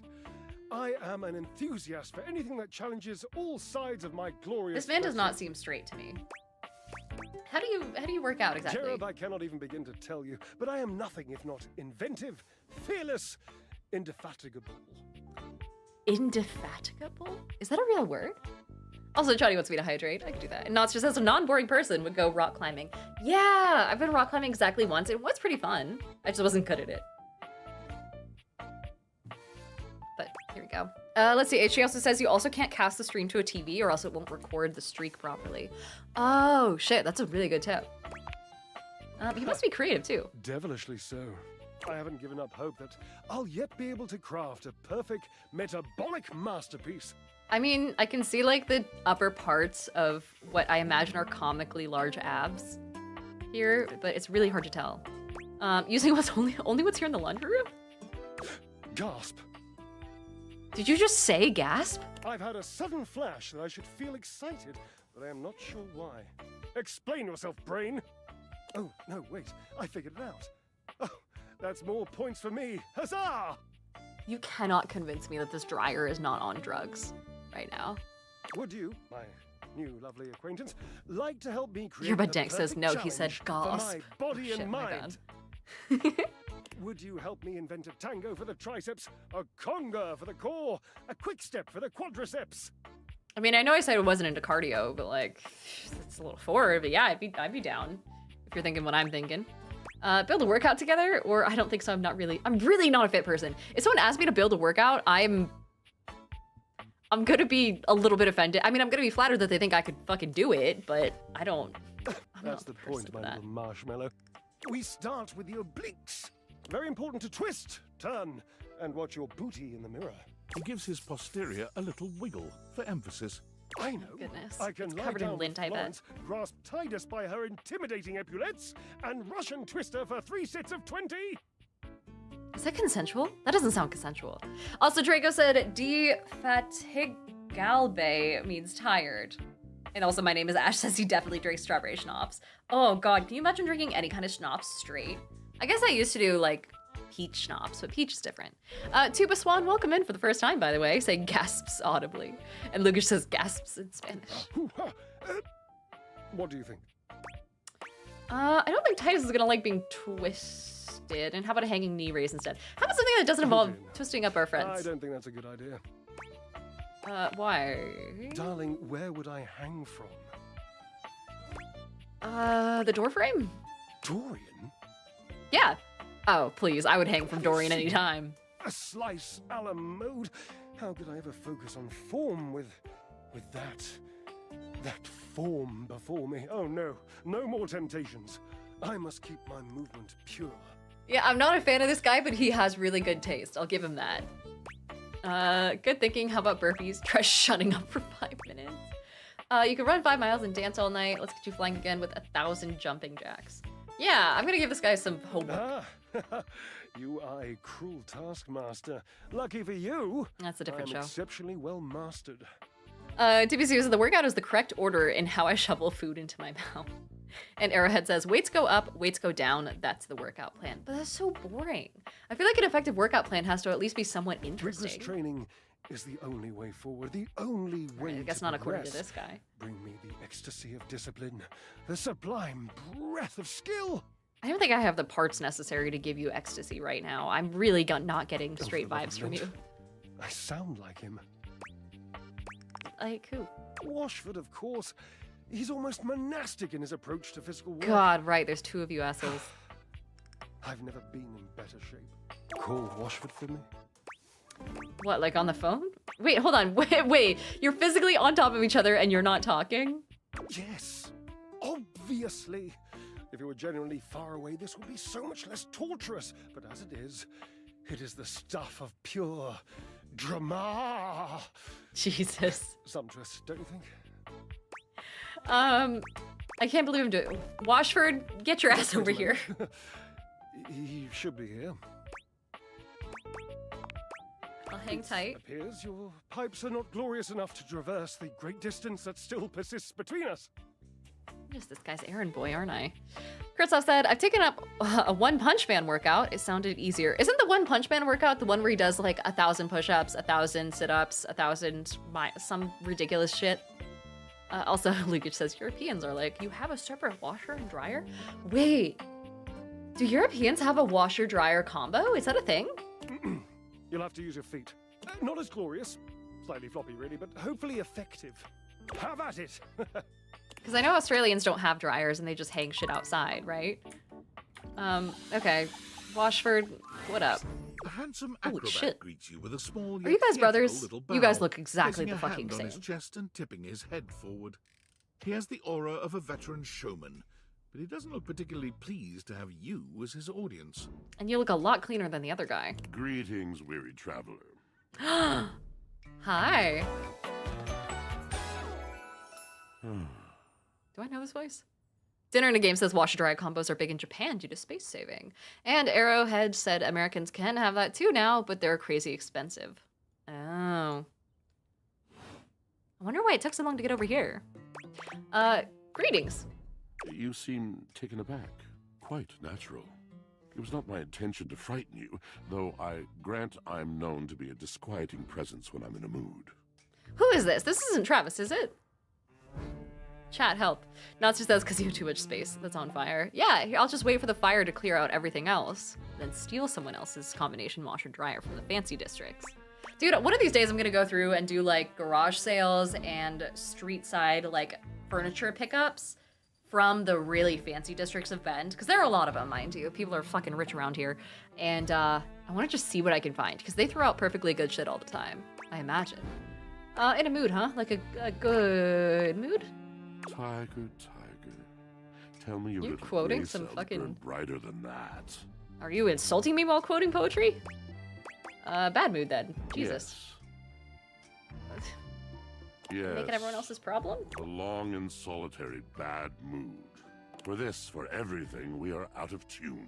I am an enthusiast for anything that challenges all sides of my glorious This man does not person. seem straight to me. How do you work out exactly? Cherub, I cannot even begin to tell you, but I am nothing if not inventive, fearless, indefatigable. Indefatigable? Is that a real word? Also, Johnny wants me to hydrate. I can do that. And Knots just as a non-boring person would go rock climbing. Yeah, I've been rock climbing exactly once. It was pretty fun. I just wasn't good at it. But here we go. Let's see. HG also says you also can't cast the stream to a TV or else it won't record the streak properly. Oh, shit. That's a really good tip. You must be creative, too. Devilishly so. I haven't given up hope that I'll yet be able to craft a perfect metabolic masterpiece. I mean, I can see, like, the upper parts of what I imagine are comically large abs here, but it's really hard to tell. Using what's only what's here in the laundry room? Gasp. Did you just say gasp? I've had a sudden flash that I should feel excited, but I am not sure why. Explain yourself, brain. Oh, no, wait. I figured it out. Oh, that's more points for me. Huzzah! You cannot convince me that this dryer is not on drugs right now. Would you, my new lovely acquaintance, like to help me create Your the Dank says perfect no, he said challenge gasp. for my body Oh, shit, and my mind? Would you help me invent a tango for the triceps, a conga for the core, a quick step for the quadriceps? I mean, I know I said it wasn't into cardio, but like, it's a little forward. But yeah, I'd be down if you're thinking what I'm thinking. Build a workout together, or I don't think so. I'm really not a fit person. If someone asks me to build a workout, I'm gonna be a little bit offended. I mean, I'm gonna be flattered that they think I could fucking do it, but I don't. That's the point, my little marshmallow. We start with the obliques. Very important to twist, turn, and watch your booty in the mirror. He gives his posterior a little wiggle for emphasis. I know. Goodness. I can It's lie covered in down lint, with I bet. Florence, grasp Titus by her intimidating epaulets, and Russian twister for 3 sets of 20. Is that consensual? That doesn't sound consensual. Also, Draco said, "Defatigalbe" means tired. And also, my name is Ash says he definitely drinks strawberry schnapps. Oh god, can you imagine drinking any kind of schnapps straight? I guess I used to do, like, peach schnapps, but peach is different. Tuba Swan, welcome in for the first time, by the way, saying gasps audibly. And Lucas says gasps in Spanish. What do you think? I don't think Titus is gonna like being twisted. And how about a hanging knee raise instead? How about something that doesn't involve twisting up our I friends? don't think that's a good idea. Why? Darling, where would I hang from? The door frame? Dorian? Yeah. Oh, please, I would hang from Dorian anytime. A slice a la mode? How could I ever focus on form with that form before me? Oh no, no more temptations. I must keep my movement pure. Yeah, I'm not a fan of this guy, but he has really good taste. I'll give him that. Good thinking. How about burpees? Try shutting up for 5 minutes. You can run 5 miles and dance all night. Let's get you flying again with 1,000 jumping jacks. Yeah, I'm gonna give this guy some homework. You are a cruel taskmaster. Lucky for you, That's a different I'm show. exceptionally well mastered. TBC says the workout is the correct order in how I shovel food into my mouth. And Arrowhead says weights go up, weights go down. That's the workout plan. But that's so boring. I feel like an effective workout plan has to at least be somewhat Rigorous interesting. training is the only way forward, the only way I guess to not according to progress. this guy. Bring me the ecstasy of discipline, the sublime breath of skill. I don't think I have the parts necessary to give you ecstasy right now. I'm really not getting straight for the love vibes of from you. Lent. I sound like him. Like who? Washford, of course. He's almost monastic in his approach to physical work. God, right. There's 2 of you assholes. I've never been in better shape. Call Washford for me. What, like on the phone? Wait, hold on. Wait. You're physically on top of each other and you're not talking? Yes, obviously. If it were genuinely far away, this would be so much less torturous. But as it is the stuff of pure drama. Jesus. Sumptuous, don't you think? I can't believe I'm doing. Washford, get your ass over here. He should be here. I'll hang tight. Appears your pipes are not glorious enough to traverse the great distance that still persists between us. Just this guy's errand boy, aren't I? Kurtzov said, I've taken up a One Punch Man workout. It sounded easier. Isn't the One Punch Man workout the one where he does like 1,000 push-ups, 1,000 sit-ups, 1,000 some ridiculous shit? Also, Lukic says, Europeans are like, you have a separate washer and dryer? Wait, do Europeans have a washer-dryer combo? Is that a thing? You'll have to use your feet. Not as glorious. Slightly floppy, really, but hopefully effective. Have at it! Because I know Australians don't have dryers and they just hang shit outside, right? Okay. Washford, what up? A handsome Holy acrobat shit. greets you with a small Are you yet guys theatrical brothers? little You guys bow, look exactly placing the a fucking hand on his same. chest and tipping his head forward. He has the aura of a veteran showman, but he doesn't look particularly pleased to have you as his audience. And you look a lot cleaner than the other guy. Greetings, weary traveler. Hi. Do I know this voice? Dinner in a Game says washer dryer combos are big in Japan due to space saving. And Arrowhead said Americans can have that too now, but they're crazy expensive. Oh. I wonder why it took so long to get over here. Greetings. You seem taken aback. Quite natural. It was not my intention to frighten you, though I grant I'm known to be a disquieting presence when I'm in a mood. Who is this? This isn't Travis, is it? Chat, help. Natsu says because you have too much space that's on fire. Yeah, I'll just wait for the fire to clear out everything else, then steal someone else's combination washer dryer from the fancy districts. Dude, one of these days I'm gonna go through and do like garage sales and street side like furniture pickups from the really fancy districts of Bend, because there are a lot of them, mind you. People are fucking rich around here. And I want to just see what I can find, because they throw out perfectly good shit all the time, I imagine. In a mood, huh? Like a good mood? Tiger, tell me your You little quoting gray some cells fucking- burn brighter than that. Are you insulting me while quoting poetry? Bad mood then. Jesus. Yes. Making everyone else's problem? A long and solitary bad mood. For this, for everything, we are out of tune.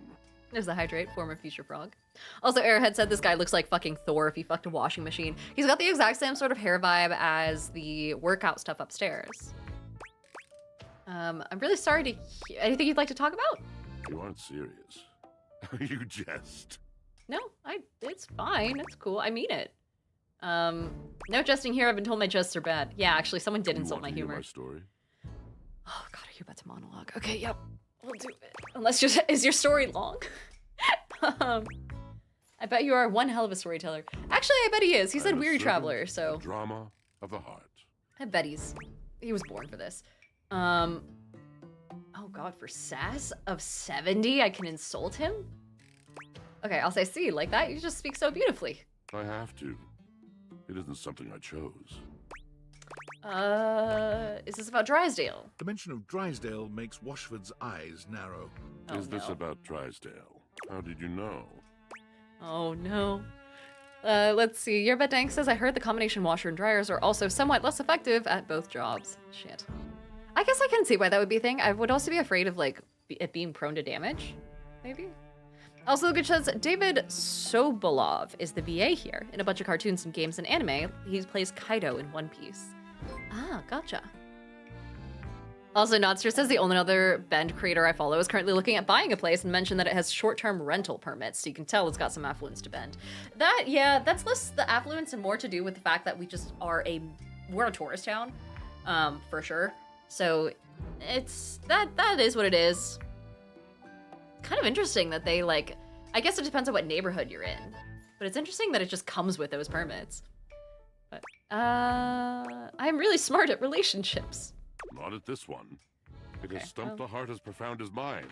There's the hydrate, former future frog. Also, Airhead said this guy looks like fucking Thor if he fucked a washing machine. He's got the exact same sort of hair vibe as the workout stuff upstairs. I'm really sorry to hear. Anything you'd like to talk about? You aren't serious. You jest. No, it's fine. It's cool. I mean it. No jesting here. I've been told my jests are bad. Yeah, actually, someone did You insult my want to hear humor. my story? Oh god, are you about to monologue? Okay, yep. We'll do it. Unless is your story long? I bet you are one hell of a storyteller. Actually, I bet he is. He said I'm a weary servant traveler, of so the drama of the heart. I bet he was born for this. Oh god, for sass of 70, I can insult him? Okay, I'll say see, like that, you just speak so beautifully. I have to. It isn't something I chose. Is this about Drysdale? The mention of Drysdale makes Washford's eyes narrow. Oh, Is this no. about Drysdale? How did you know? Oh no. Let's see. Yerbet Dank says, I heard the combination washer and dryers are also somewhat less effective at both jobs. Shit. I guess I can see why that would be a thing. I would also be afraid of, like, it being prone to damage, maybe? Also, Good says, David Sobolov is the VA here. In a bunch of cartoons and games and anime, he plays Kaido in One Piece. Ah, gotcha. Also, Nodster says the only other Bend creator I follow is currently looking at buying a place and mentioned that it has short-term rental permits, so you can tell it's got some affluence to Bend. That's less the affluence and more to do with the fact that we're a tourist town, for sure. So that is what it is. Kind of interesting that they I guess it depends on what neighborhood you're in, but it's interesting that it just comes with those permits. But I'm really smart at relationships. Not at this one. It Okay, has stumped well. a heart as profound as mine,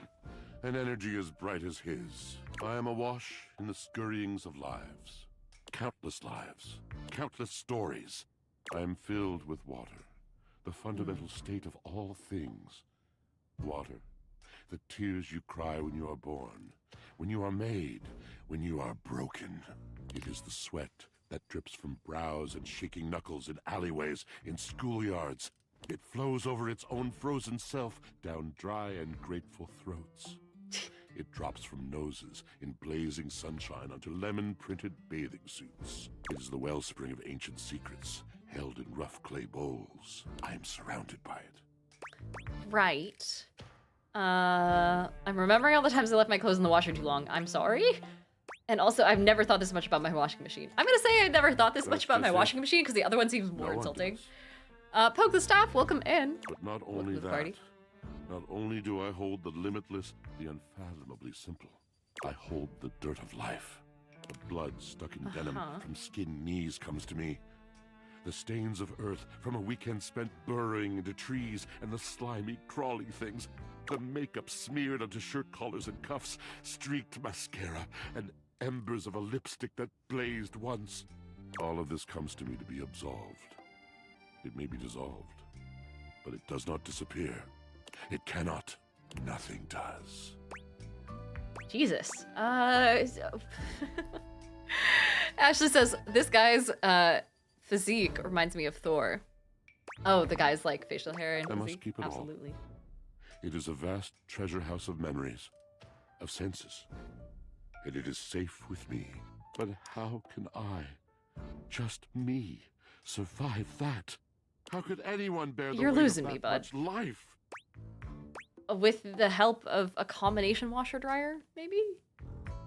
an energy as bright as his. I am awash in the scurryings of lives. Countless stories. I am filled with water, the fundamental state of all things. Water, the tears you cry when you are born, when you are made, when you are broken. It is the sweat that drips from brows and shaking knuckles in alleyways, in schoolyards. It flows over its own frozen self down dry and grateful throats. It drops from noses in blazing sunshine onto lemon-printed bathing suits. It is the wellspring of ancient secrets, held in rough clay bowls. I am surrounded by it. Right. I'm remembering all the times I left my clothes in the washer too long. I'm sorry. And also, I've never thought this much about my washing machine. I'm gonna say I never thought this much That's about my just it. washing machine because the other one seems more No one insulting. does. Poke the staff, welcome in. But not Welcome only to the that, party. not only do I hold the limitless, the unfathomably simple, I hold the dirt of life. The blood stuck in denim from skinned knees comes to me. The stains of earth from a weekend spent burrowing into trees and the slimy, crawly things. The makeup smeared onto shirt collars and cuffs, streaked mascara, and embers of a lipstick that blazed once. All of this comes to me to be absolved. It may be dissolved, but it does not disappear. It cannot. Nothing does. Jesus. Ashley says, this guy's physique reminds me of Thor. Oh, the guy's like facial hair and I must physique? keep it all. Absolutely. It is a vast treasure house of memories, of senses, and it is safe with me. But how can I, just me, survive that? How could anyone bear the You're weight losing of me, that bud. much life? With the help of a combination washer dryer, maybe?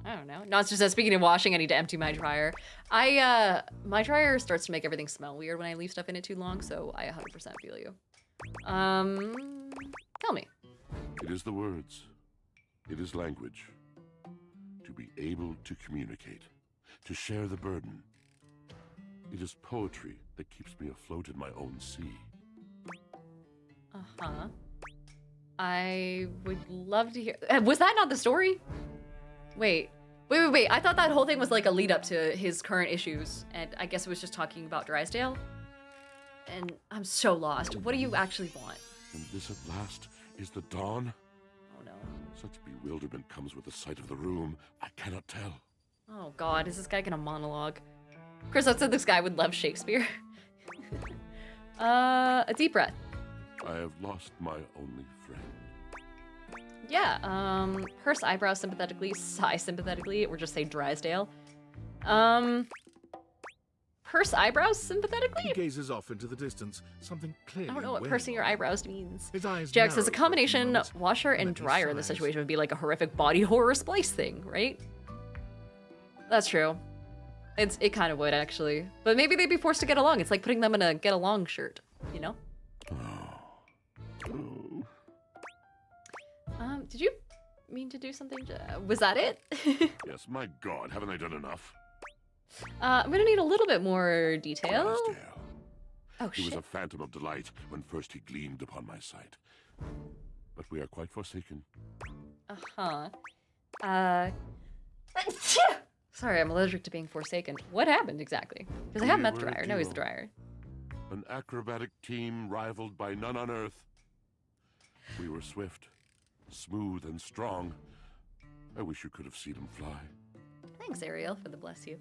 I don't know. Not just speaking of washing, I need to empty my dryer. My dryer starts to make everything smell weird when I leave stuff in it too long, so I 100% feel you. Tell me. It is the words. It is language. To be able to communicate. To share the burden. It is poetry that keeps me afloat in my own sea. Uh-huh. I would love to hear... Was that not the story? Wait. I thought that whole thing was like a lead up to his current issues, and I guess it was just talking about Drysdale. And I'm so lost. What do you actually want? And this at last is the dawn? Oh no. Such bewilderment comes with the sight of the room. I cannot tell. Oh god, is this guy gonna monologue? Chris, I said this guy would love Shakespeare. A deep breath. I have lost my only friend. Yeah, purse eyebrows sympathetically, sigh sympathetically, or just say Drysdale. Purse eyebrows sympathetically? He gazes off into the distance, something clearly I don't know what weighing pursing your on him. eyebrows means. His eyes Jack says a narrow for few combination moments, washer and and then he dryer in this sighs. situation would be like a horrific body horror splice thing, right? That's true. It kind of would, actually. But maybe they'd be forced to get along. It's like putting them in a get along shirt, you know? Did you mean to do something? Was that it? Yes, my God, haven't I done enough? I'm gonna need a little bit more detail. Drysdale. Oh, He was shit. a phantom of delight when first he gleamed upon my sight. But we are quite forsaken. Uh-huh. Sorry, I'm allergic to being forsaken. What happened exactly? Because I haven't met the We were a dryer. No, he's the duo. dryer. An acrobatic team rivaled by none on Earth. We were swift, smooth, and strong. I wish you could have seen him fly. Thanks, Ariel, for the bless you.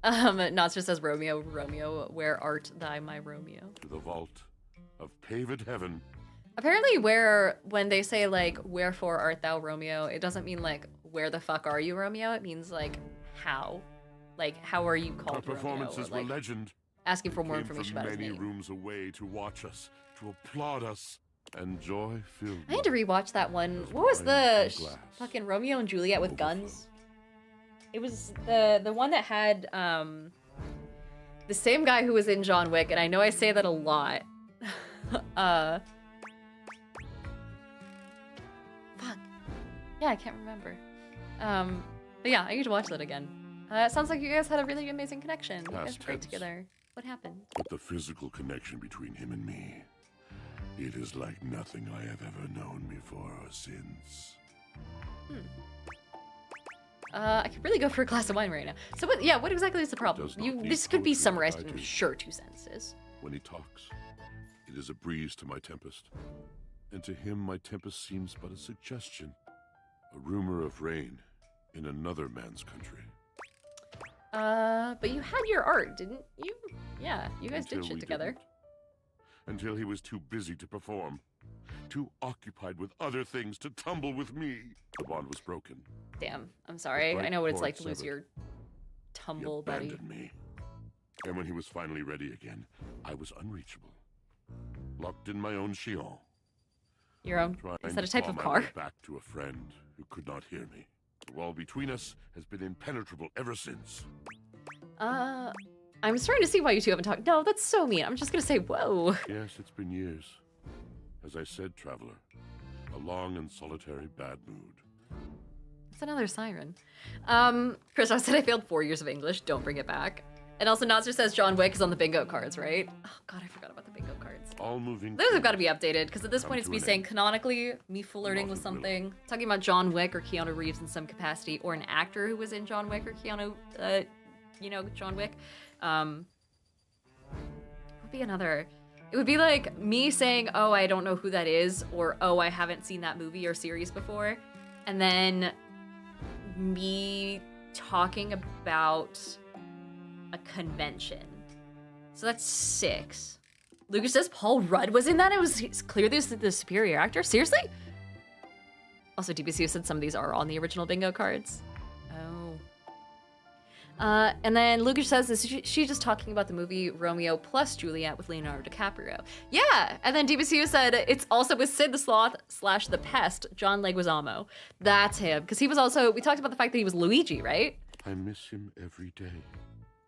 Knots just says, Romeo, Romeo, where art thou, my Romeo? To the vault of paved heaven. Apparently, when they say, like, wherefore art thou, Romeo, it doesn't mean, like, where the fuck are you, Romeo? It means, like, how. Like, how are you Our called Romeo? performances Or, like, were legend. asking for more Came information from about his many name. rooms away to watch us, to applaud us, and joy filled. I need to rewatch that one. Those What was wine the and glass. fucking Romeo and Juliet with Overflow. guns? It was the one that had the same guy who was in John Wick, and I know I say that a lot. Fuck. Yeah, I can't remember. But yeah, I need to watch that again. It sounds like you guys had a really amazing connection. You guys Past were great tense. together. What happened? But the physical connection between him and me, it is like nothing I have ever known before or since. I could really go for a glass of wine right now. So what? Yeah, what exactly is the problem? Does not need This could be poetry summarized like I in do. sure 2 sentences. When he talks, it is a breeze to my tempest. And to him, my tempest seems but a suggestion, a rumor of rain in another man's country. But you had your art, didn't you? Yeah, you guys did Until shit we together. didn't. Until he was too busy to perform, too occupied with other things to tumble with me. The bond was broken. Damn, I'm sorry. I bright know what it's cord like to lose severed. your He tumble buddy. abandoned me. And when he was finally ready again, I was unreachable. Locked in my own chion. Your own? Trying Is that a to type claw of my car? way back to a friend who could not hear me. The wall between us has been impenetrable ever since. I'm starting to see why you two haven't talked. No, that's so mean. I'm just gonna say, whoa. Yes, it's been years. As I said, traveler, a long and solitary bad mood. It's another siren. Chris, I said I failed 4 years of English. Don't bring it back. And also, Notzer says John Wick is on the bingo cards, right? Oh god, I forgot about the bingo cards. All moving. Those have got to be updated, because at this point it's Come me to an saying end. canonically, me flirting with Not a will. something, talking about John Wick or Keanu Reeves in some capacity, or an actor who was in John Wick or Keanu, John Wick. Would be another. It would be like me saying, oh, I don't know who that is, or oh, I haven't seen that movie or series before, and then me talking about a convention. So that's 6. Lucas says Paul Rudd was in that. It's clearly the superior actor. Seriously? Also, DBCU said some of these are on the original bingo cards. Oh. And then Lucas says she's just talking about the movie Romeo plus Juliet with Leonardo DiCaprio. Yeah. And then DBCU said it's also with Sid the Sloth / the Pest, John Leguizamo. That's him. Because he was also, we talked about the fact that he was Luigi, right? I miss him every day.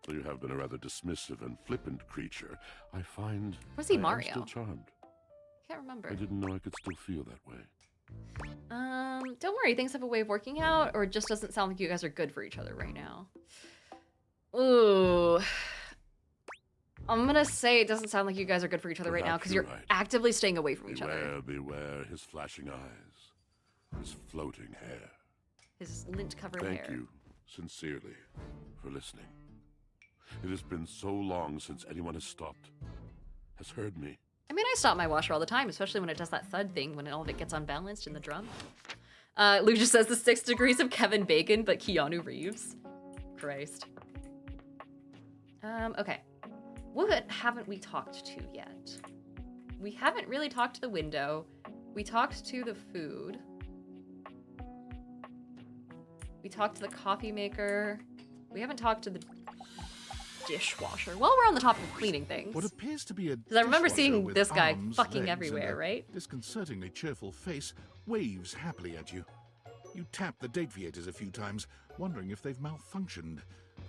Though you have been a rather dismissive and flippant creature, I find Was he I am Mario? still charmed. Can't remember. I didn't know I could still feel that way. Don't worry, things have a way of working out, or it just doesn't sound like you guys are good for each other right now. Ooh. I'm gonna say it doesn't sound like you guys are good for each other right now, Perhaps because you're you're right. actively staying away from each other. Beware his flashing eyes, his floating hair. His lint-covered Thank hair. you, sincerely, for listening. It has been so long since anyone has stopped, has heard me. I mean, I stop my washer all the time, especially when it does that thud thing, when all of it gets unbalanced in the drum. Luke just says the 6 degrees of Kevin Bacon, but Keanu Reeves. Christ. Okay. What haven't we talked to yet? We haven't really talked to the window. We talked to the food. We talked to the coffee maker. We haven't talked to the dishwasher. Well, we're on the topic of cleaning things. What appears to be a Because I remember dishwasher seeing with this guy arms, fucking legs, everywhere, and a right? disconcertingly cheerful face waves happily at you. You tap the Dateviators a few times, wondering if they've malfunctioned.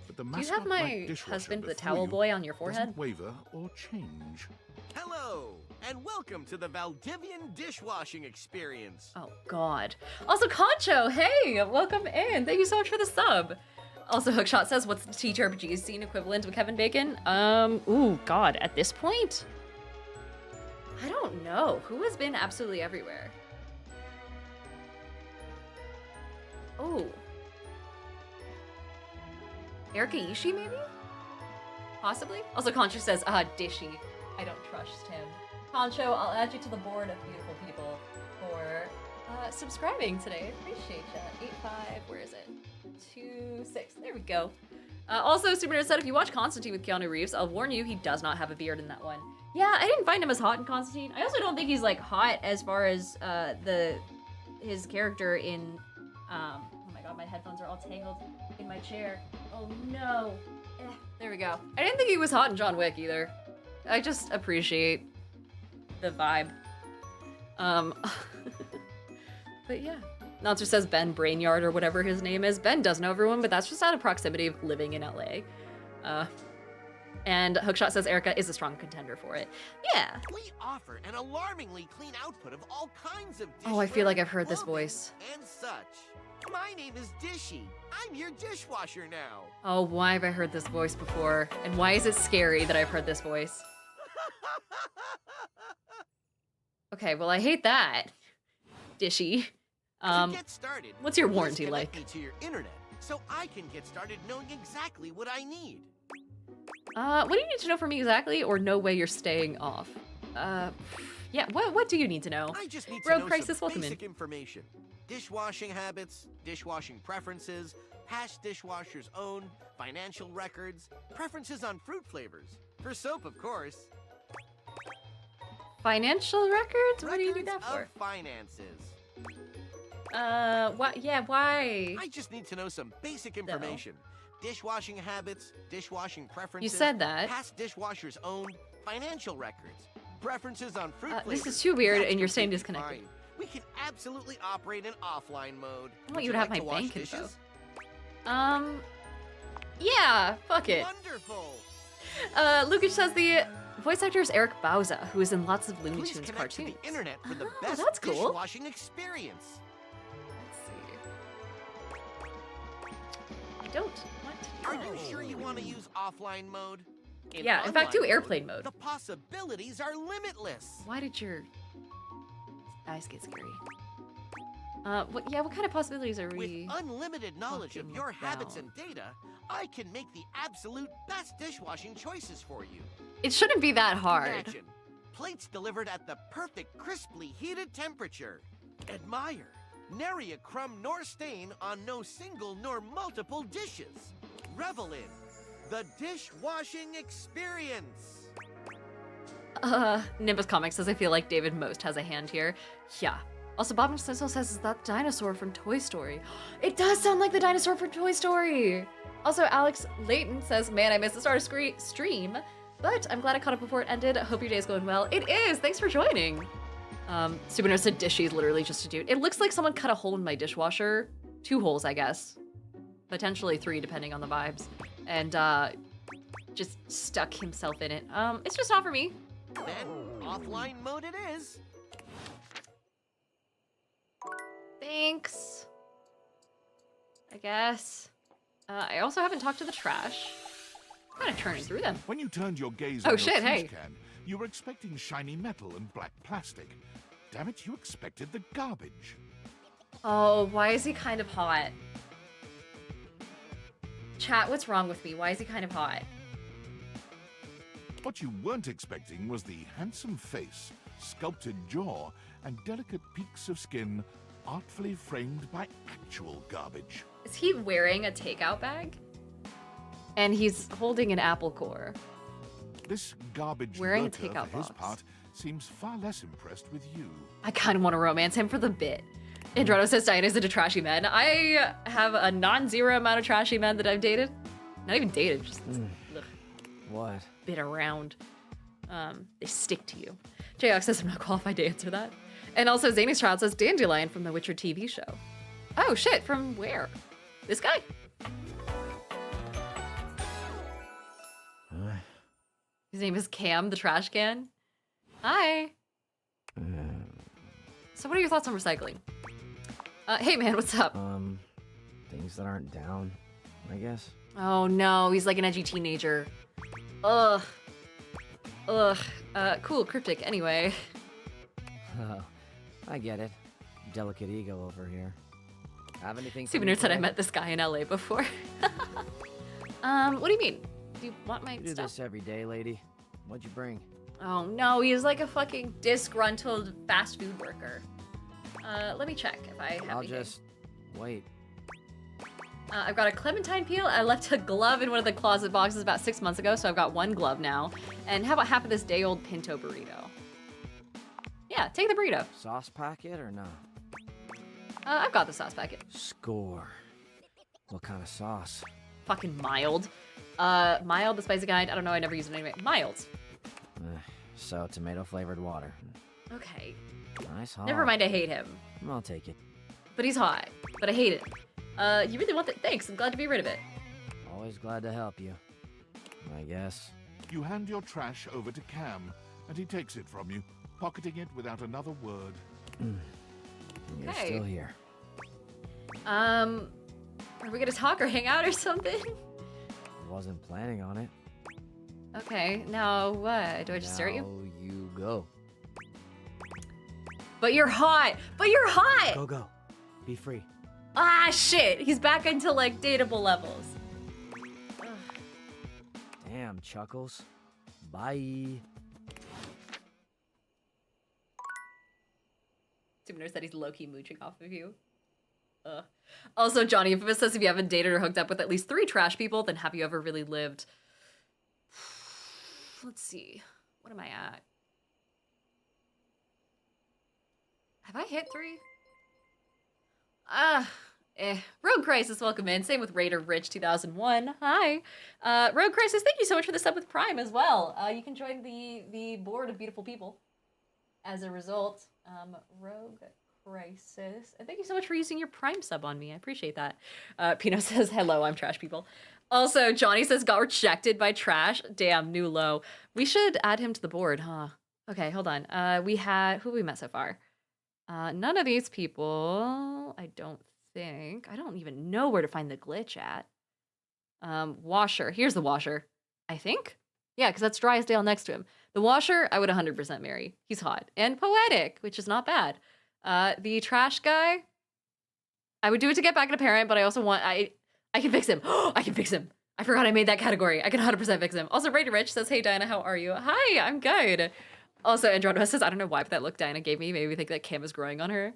But the Do you have mascot-like my dishwasher husband, the before towel you boy, on your forehead? doesn't waver or change. Hello, and welcome to the Valdivian dishwashing experience. Oh, God. Also, Concho, hey, welcome in. Thank you so much for the sub. Also, Hookshot says, what's the TTRPG scene equivalent of Kevin Bacon? Ooh, God, at this point? I don't know. Who has been absolutely everywhere? Oh. Erika Ishii, maybe? Possibly? Also, Concho says, Dishy. I don't trust him. Concho, I'll add you to the board of beautiful people for subscribing today. I appreciate you. 8-5, where is it? 2-6. There we go. Also, Super Nerd said if you watch Constantine with Keanu Reeves, I'll warn you, he does not have a beard in that one. Yeah, I didn't find him as hot in Constantine. I also don't think he's like hot as far as his character in oh my god, my headphones are all tangled in my chair. Oh no. There we go. I didn't think he was hot in John Wick either. I just appreciate the vibe. But yeah. Noncer says Ben Brainyard or whatever his name is. Ben does know everyone, but that's just out of proximity of living in LA. And Hookshot says Erika is a strong contender for it. Yeah. We offer an alarmingly clean output of all kinds of Oh, I feel like dishware, I've heard this clothing, voice. And such. My name is Dishy. I'm your dishwasher now. Oh, why have I heard this voice before? And why is it scary that I've heard this voice? Okay, well, I hate that. Dishy. To get started, what's your please warranty connect like? me to your internet so I can get started knowing exactly what I need. What do you need to know from me exactly, or no way you're staying off? Yeah, what do you need to know? I just need to Rogue know Crisis, some welcome in. basic information. Dishwashing habits, dishwashing preferences, past dishwashers owned, financial records, preferences on fruit flavors. For soap, of course. Financial records? What do you need that Records for? of finances. What? Yeah, why? I just need to know some basic information. Dishwashing habits, dishwashing preferences. You said that. Past dishwashers owned, financial records, preferences on fruit flavors. This is too weird, That's and you're staying completely disconnected. fine. We can absolutely operate in offline mode. I want Would you to have like my wash bank info. dishes? Yeah, fuck it. Wonderful. Lucas says the voice actor is Eric Bauza, who is in lots of Looney Please Tunes connect to cartoons. the internet for the Oh, best that's cool. dishwashing experience. Let's see. I don't. What? Are you sure you want to use offline mode? Yeah, in fact, do online airplane mode. The possibilities are limitless. Why did your eyes get scary? What kind of possibilities are With we? unlimited knowledge of talking your habits about? and data, I can make the absolute best dishwashing choices for you. It shouldn't be that hard. Imagine plates delivered at the perfect crisply heated temperature. Admire nary a crumb nor stain on no single nor multiple dishes. Revel in the dishwashing experience. Nimbus Comics says I feel like David Most has a hand here. Yeah. Also, Bob and Stencil says is that dinosaur from Toy Story. It does sound like the dinosaur from Toy Story. Also, Alex Layton says, man, I missed the start of stream, but I'm glad I caught up before it ended. Hope your day's going well. It is. Thanks for joining. Supernova said dishy is literally just a dude. It looks like someone cut a hole in my dishwasher. 2 holes, I guess. Potentially 3, depending on the vibes. And, just stuck himself in it. It's just not for me. Then offline mode it is. Thanks. I guess. I also haven't talked to the trash. I'm kind of turning through them. When you turned your gaze Oh, on shit, your trash hey. can, you were expecting shiny metal and black plastic. Damn it, you expected the garbage. Oh, why is he kind of hot? Chat, what's wrong with me? Why is he kind of hot? What you weren't expecting was the handsome face, sculpted jaw, and delicate peaks of skin artfully framed by actual garbage. Is he wearing a takeout bag? And he's holding an apple core. This garbage Wearing a lurker, takeout for his box. part, seems far less impressed with you. I kind of want to romance him for the bit. Androtto says Diana's into trashy men. I have a non-zero amount of trashy men that I've dated. Not even dated, just ugh, What? been around. They stick to you. Jayox says I'm not qualified to answer that. And also Zany's Child says Dandelion from the Witcher TV show. Oh shit, from where? This guy? His name is Cam, the trash can. Hi. So what are your thoughts on recycling? Hey man, what's up? Things that aren't down, I guess. Oh no, he's like an edgy teenager. Ugh. Ugh. Cool, cryptic, anyway. Oh, I get it. Delicate ego over here. Have anything? Super Nerd said I met this guy in LA before. What do you mean? Do you want my You do stuff? this every day, lady. What'd you bring? Oh no, he's like a fucking disgruntled fast food worker. Let me check if I have I'll anything. just wait. I've got a clementine peel. I left a glove in one of the closet boxes about 6 months ago, so I've got 1 glove now. And how about half of this day-old pinto burrito? Yeah, take the burrito. Sauce packet or no? I've got the sauce packet. Score. What kind of sauce? Fucking mild. Mild, the spicy kind. I don't know, I never used it anyway. Mild. So tomato flavored water. Okay. Nice haul. Never mind, I hate him. I'll take it. But he's hot. But I hate it. You really want that? Thanks, I'm glad to be rid of it. Always glad to help you. I guess. You hand your trash over to Cam, and he takes it from you, pocketing it without another word. You're Okay. still here. Are we gonna talk or hang out or something? Wasn't planning on it. Okay, now what? Do I just stare at you? Now you go. But you're hot! But you're hot! Go, go. Be free. Ah, shit! He's back into, like, dateable levels. Ugh. Damn, Chuckles. Bye. Super said he's low-key mooching off of you. Ugh. Also, Johnny Infamous says if you haven't dated or hooked up with at least 3 trash people, then have you ever really lived? Let's see. What am I at? Have I hit 3? Rogue Crisis, welcome in. Same with Raider Rich 2001. Hi. Rogue Crisis, thank you so much for the sub with Prime as well. You can join the board of beautiful people as a result. Rogue Crisis. And thank you so much for using your Prime sub on me. I appreciate that. Pino says, hello, I'm trash people. Also, Johnny says, got rejected by trash. Damn, new low. We should add him to the board, huh? Okay, hold on. Who have we met so far? None of these people, I don't think. I don't even know where to find the glitch at. Washer. Here's the Washer, I think. Yeah, because that's Drysdale next to him. The Washer, I would 100% marry. He's hot and poetic, which is not bad. The trash guy, I would do it to get back at a parent, but I also want, I can fix him. I can fix him. I forgot I made that category. I can 100% fix him. Also, Brady Rich says, hey, Diana, how are you? Hi, I'm good. Also, Andromeda says, I don't know why, but that look Diana gave me made me think that Kim is growing on her.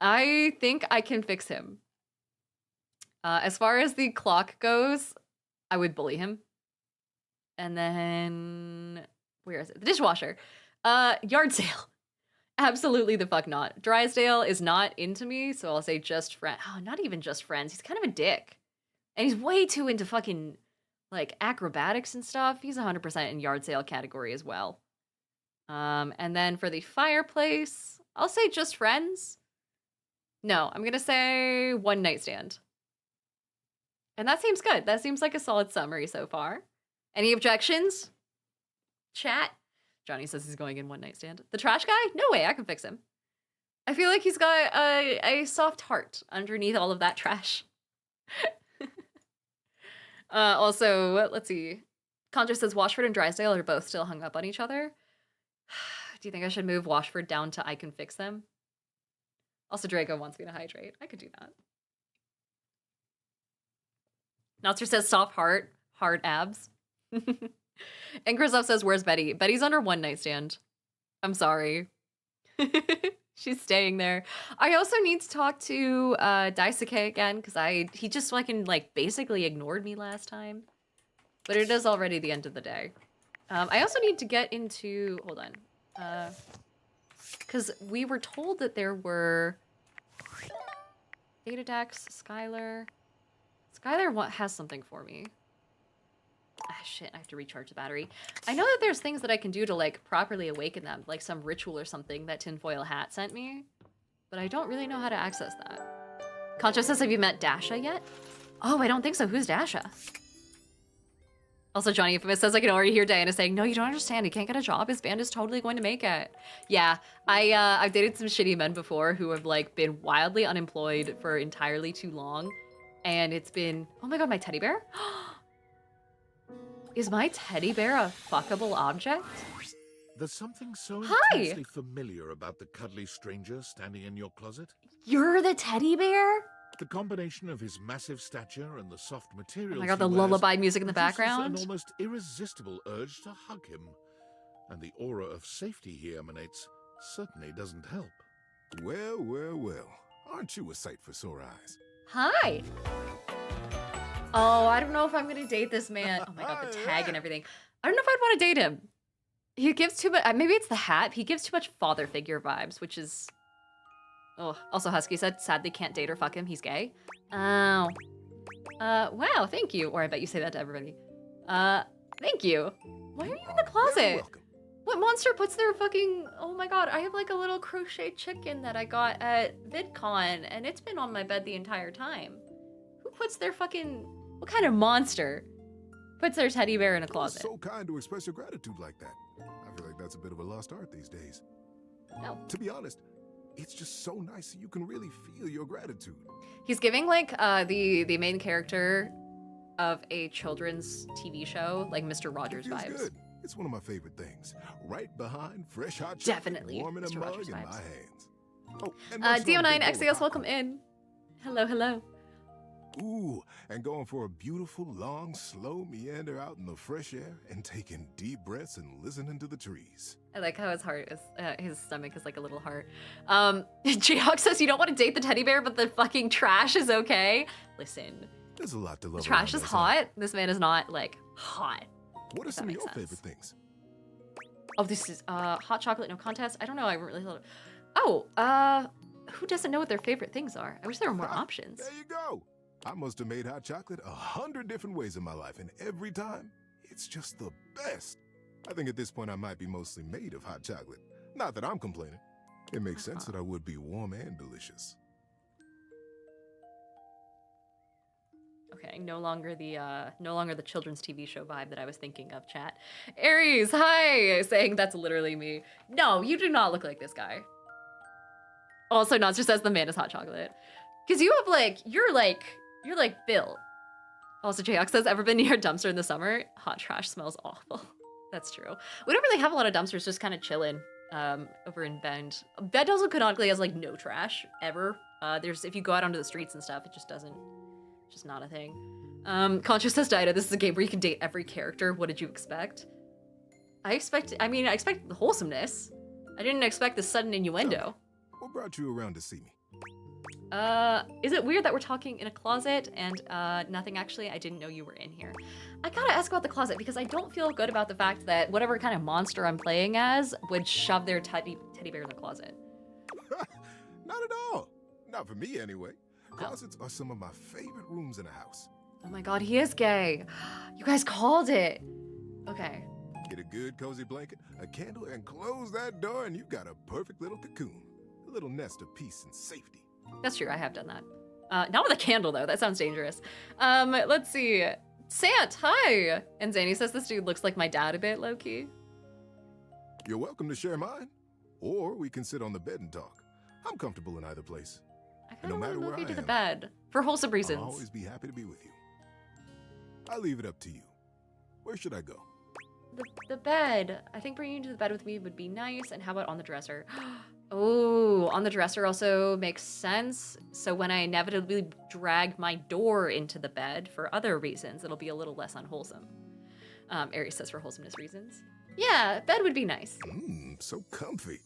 I think I can fix him. As far as the clock goes, I would bully him. And then, where is it? The dishwasher. Yard sale. Absolutely the fuck not. Drysdale is not into me, so I'll say just friend. Oh, not even just friends. He's kind of a dick. And he's way too into fucking, like, acrobatics and stuff. He's 100% in yard sale category as well. And then for the fireplace, I'll say just friends. No, I'm gonna say one night stand. And that seems good. That seems like a solid summary so far. Any objections? Chat? Johnny says he's going in one night stand. The trash guy? No way, I can fix him. I feel like he's got a soft heart underneath all of that trash. Also, let's see. Conjure says Washford and Drysdale are both still hung up on each other. Do you think I should move Washford down to I can fix them? Also, Draco wants me to hydrate. I could do that. Notzer says soft heart, hard abs. And Krizoff says, where's Betty? Betty's on her one night stand. I'm sorry. She's staying there. I also need to talk to Daisuke again, because he just fucking like basically ignored me last time. But it is already the end of the day. I also need to get into, hold on. Because we were told that there were Datadex, Skylar. Skylar has something for me. Ah, shit, I have to recharge the battery. I know that there's things that I can do to, like, properly awaken them, like some ritual or something that Tinfoil Hat sent me, but I don't really know how to access that. Concho says, have you met Dasha yet? Oh, I don't think so. Who's Dasha? Also, Johnny Infamous says, I can already hear Diana saying, no, you don't understand. He can't get a job. His band is totally going to make it. Yeah, I've dated some shitty men before who have, like, been wildly unemployed for entirely too long, and it's been, oh my god, my teddy bear? Is my teddy bear a fuckable object? There's something so Hi. intensely familiar about the cuddly stranger standing in your closet. You're the teddy bear? The combination of his massive stature and the soft materials. Oh my god, the he wears lullaby music in the produces background. An almost irresistible urge to hug him. And the aura of safety he emanates certainly doesn't help. Well, well, well. Aren't you a sight for sore eyes? Hi. Oh, I don't know if I'm gonna date this man. Oh my god, the tag and everything. I don't know if I'd want to date him. He gives too much, maybe it's the hat. He gives too much father figure vibes, which is... Oh, also Husky said, sadly can't date or fuck him, he's gay. Oh. Wow, thank you. Or I bet you say that to everybody. Thank you. Why are you in the closet? What monster puts their fucking... Oh my god, I have like a little crochet chicken that I got at VidCon, and it's been on my bed the entire time. Who puts their fucking... What kind of monster puts their teddy bear in a closet? So kind to express your gratitude like that. I feel like that's a bit of a lost art these days. No. To be honest, it's just so nice that you can really feel your gratitude. He's giving like the main character of a children's TV show, like Mr. Rogers Feels vibes. good. It's one of my favorite things. Right behind fresh hot chocolate, Definitely warm in a Mr. mug Rogers in vibes. my hands. Oh, and munching on a Dio9 big bowl of XAS, welcome popcorn. in. Hello, hello. Ooh, and going for a beautiful, long, slow meander out in the fresh air and taking deep breaths and listening to the trees. I like how his heart is, his stomach is like a little heart. Jayhawk says you don't want to date the teddy bear, but the fucking trash is okay. Listen, There's a lot to the love. trash around is us, hot. This man is not like hot. What are if that some of makes your sense. favorite things? Oh, this is hot chocolate, no contest. I don't know. I haven't really thought. Who doesn't know what their favorite things are? I wish there were more options. There you go. I must have made hot chocolate 100 different ways in my life, and every time, it's just the best. I think at this point I might be mostly made of hot chocolate. Not that I'm complaining. It makes sense that I would be warm and delicious. Okay, no longer the children's TV show vibe that I was thinking of, chat. Aries, hi! Saying that's literally me. No, you do not look like this guy. Also, Nonster says the man is hot chocolate. Because you have like, you're like built. Also, Jayok says, ever been near a dumpster in the summer? Hot trash smells awful. That's true. We don't really have a lot of dumpsters just kind of chilling over in Bend. Bend also canonically has like no trash ever. If you go out onto the streets and stuff, it just doesn't, just not a thing. Conscious says, Dido, this is a game where you can date every character. What did you expect? I expect the wholesomeness. I didn't expect the sudden innuendo. What brought you around to see me? Is it weird that we're talking in a closet and nothing actually? I didn't know you were in here. I gotta ask about the closet because I don't feel good about the fact that whatever kind of monster I'm playing as would shove their teddy bear in the closet. Not at all. Not for me, anyway. Closets are some of my favorite rooms in a house. Oh my god, he is gay. You guys called it. Okay. Get a good cozy blanket, a candle, and close that door, and you've got a perfect little cocoon. A little nest of peace and safety. That's true, I have done that. Not with a candle, though. That sounds dangerous. Let's see. Sant, hi! And Zany says this dude looks like my dad a bit, low-key. You're welcome to share mine. Or we can sit on the bed and talk. I'm comfortable in either place. I kind of want to move you to the bed. For wholesome reasons. I'll always be happy to be with you. I'll leave it up to you. Where should I go? The bed. I think bringing you to the bed with me would be nice. And how about on the dresser? Oh, on the dresser also makes sense. So when I inevitably drag my door into the bed for other reasons, it'll be a little less unwholesome. Aries says for wholesomeness reasons. Yeah, bed would be nice. So comfy.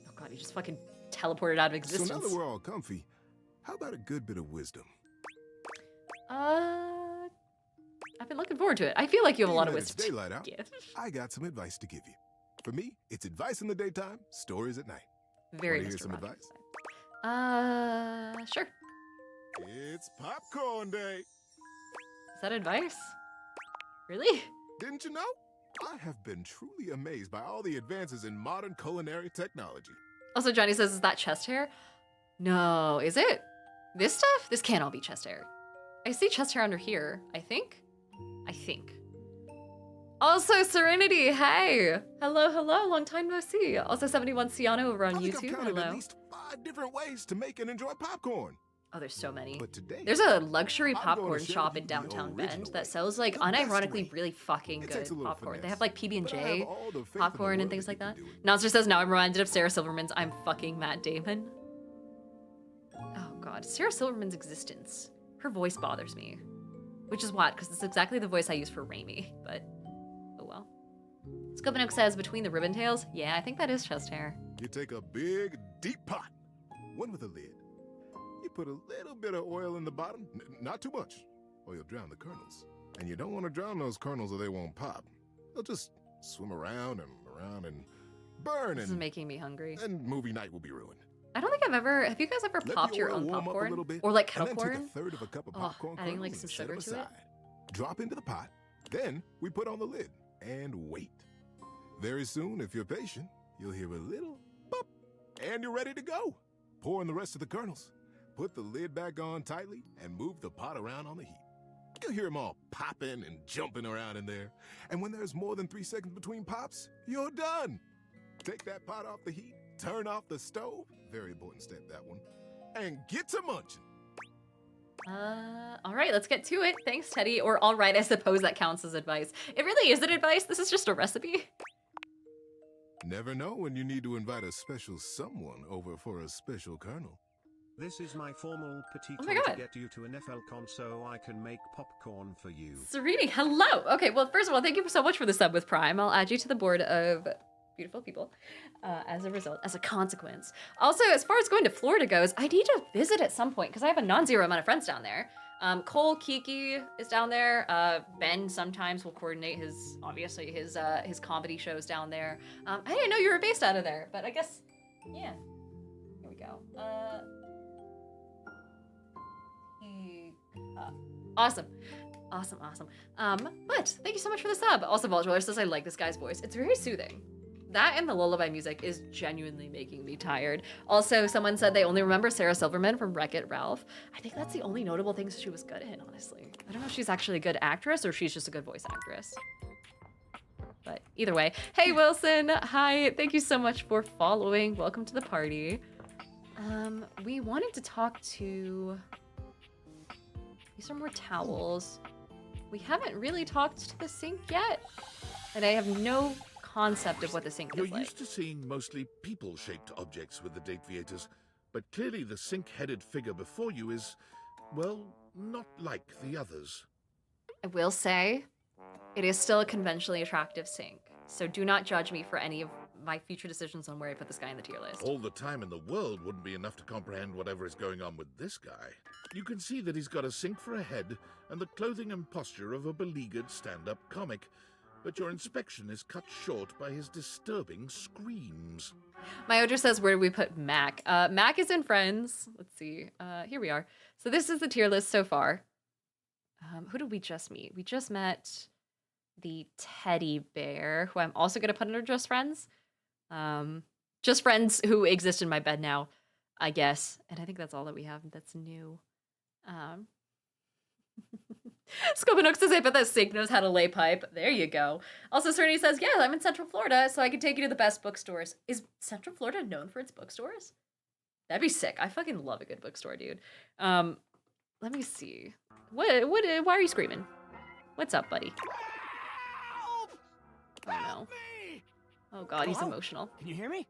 Oh god, he just fucking teleported out of existence. So now that we're all comfy, how about a good bit of wisdom? I've been looking forward to it. I feel like you have a lot of wisdom. It's daylight out. I got some advice to give you. For me, it's advice in the daytime, stories at night. Very Mr. Some advice? Sure. It's popcorn day. Is that advice? Really? Didn't you know? I have been truly amazed by all the advances in modern culinary technology. Also, Johnny says, is that chest hair? No, is it? This stuff? This can't all be chest hair. I see chest hair under here, I think. Also, Serenity, hey! Hello, long time no see. Also, 71 Ciano over on YouTube, I've hello. At least 5 different ways to make and enjoy popcorn. Oh, there's so many. But today, there's a luxury popcorn shop in downtown Bend that sells like unironically really fucking good popcorn. They have like PB&J popcorn and things like that. Nonster says, now I'm reminded of Sarah Silverman's I'm fucking Matt Damon. Oh god, Sarah Silverman's existence. Her voice bothers me. Which is what, because it's exactly the voice I use for Raimi, but oh well. Scopinook says, between the ribbon tails, yeah, I think that is chest hair. You take a big, deep pot, one with a lid. You put a little bit of oil in the bottom, not too much, or you'll drown the kernels. And you don't want to drown those kernels or they won't pop. They'll just swim around and burn. This is making me hungry. And movie night will be ruined. I don't think I've ever, have you guys ever popped your own popcorn? Or like kettle corn? Take a third of a cup of popcorn adding like some sugar to it? Drop into the pot, then we put on the lid and wait. Very soon, if you're patient, you'll hear a little pop, and you're ready to go. Pour in the rest of the kernels. Put the lid back on tightly and move the pot around on the heat. You'll hear them all popping and jumping around in there. And when there's more than 3 seconds between pops, you're done. Take that pot off the heat, turn off the stove, very important step, that one, and get to munching. All right, let's get to it. Thanks, Teddy. Or all right, I suppose that counts as advice. It really isn't advice. This is just a recipe. Never know when you need to invite a special someone over for a special kernel. This is my formal petite to get you to an FLCon so I can make popcorn for you. Serini, hello. Okay, well, first of all, thank you so much for the sub with Prime. I'll add you to the board of beautiful people as a result, as a consequence. Also, as far as going to Florida goes, I need to visit at some point because I have a non-zero amount of friends down there. Cole Kiki is down there. Ben sometimes will coordinate his comedy shows down there. I didn't know you were based out of there, but I guess, yeah. Here we go. Awesome. But thank you so much for the sub. Also, Voljoler says I like this guy's voice. It's very soothing. That and the lullaby music is genuinely making me tired. Also, someone said they only remember Sarah Silverman from Wreck-It Ralph. I think that's the only notable things she was good in, honestly. I don't know if she's actually a good actress or if she's just a good voice actress. But either way, hey Wilson, hi, thank you so much for following. Welcome to the party. We wanted to talk to... These are more towels. we haven't really talked to the sink yet. And I have no concept of what the sink You're is like. used to seeing mostly people-shaped objects with the Dateviators, but clearly the sink-headed figure before you is, well, not like the others. I will say, it is still a conventionally attractive sink, so do not judge me for any of my future decisions on where I put this guy in the tier list. All the time in the world wouldn't be enough to comprehend whatever is going on with this guy. You can see that he's got a sink for a head and the clothing and posture of a beleaguered stand-up comic, but your inspection is cut short by his disturbing screams. My Ojo says, where do we put Mac? Mac is in Friends. Let's see. Here we are. So this is the tier list so far. Who did we just meet? We just met the teddy bear, who I'm also going to put under Just Friends. Just Friends who exist in my bed now, I guess. And I think that's all that we have that's new. Scopanook says, I bet that sink knows how to lay pipe. There you go. Also, Cerny says, yeah, I'm in Central Florida, so I can take you to the best bookstores. Is Central Florida known for its bookstores? That'd be sick. I fucking love a good bookstore, dude. Let me see. Why are you screaming? What's up, buddy? Help! I don't know. Oh god, he's emotional. Can you hear me?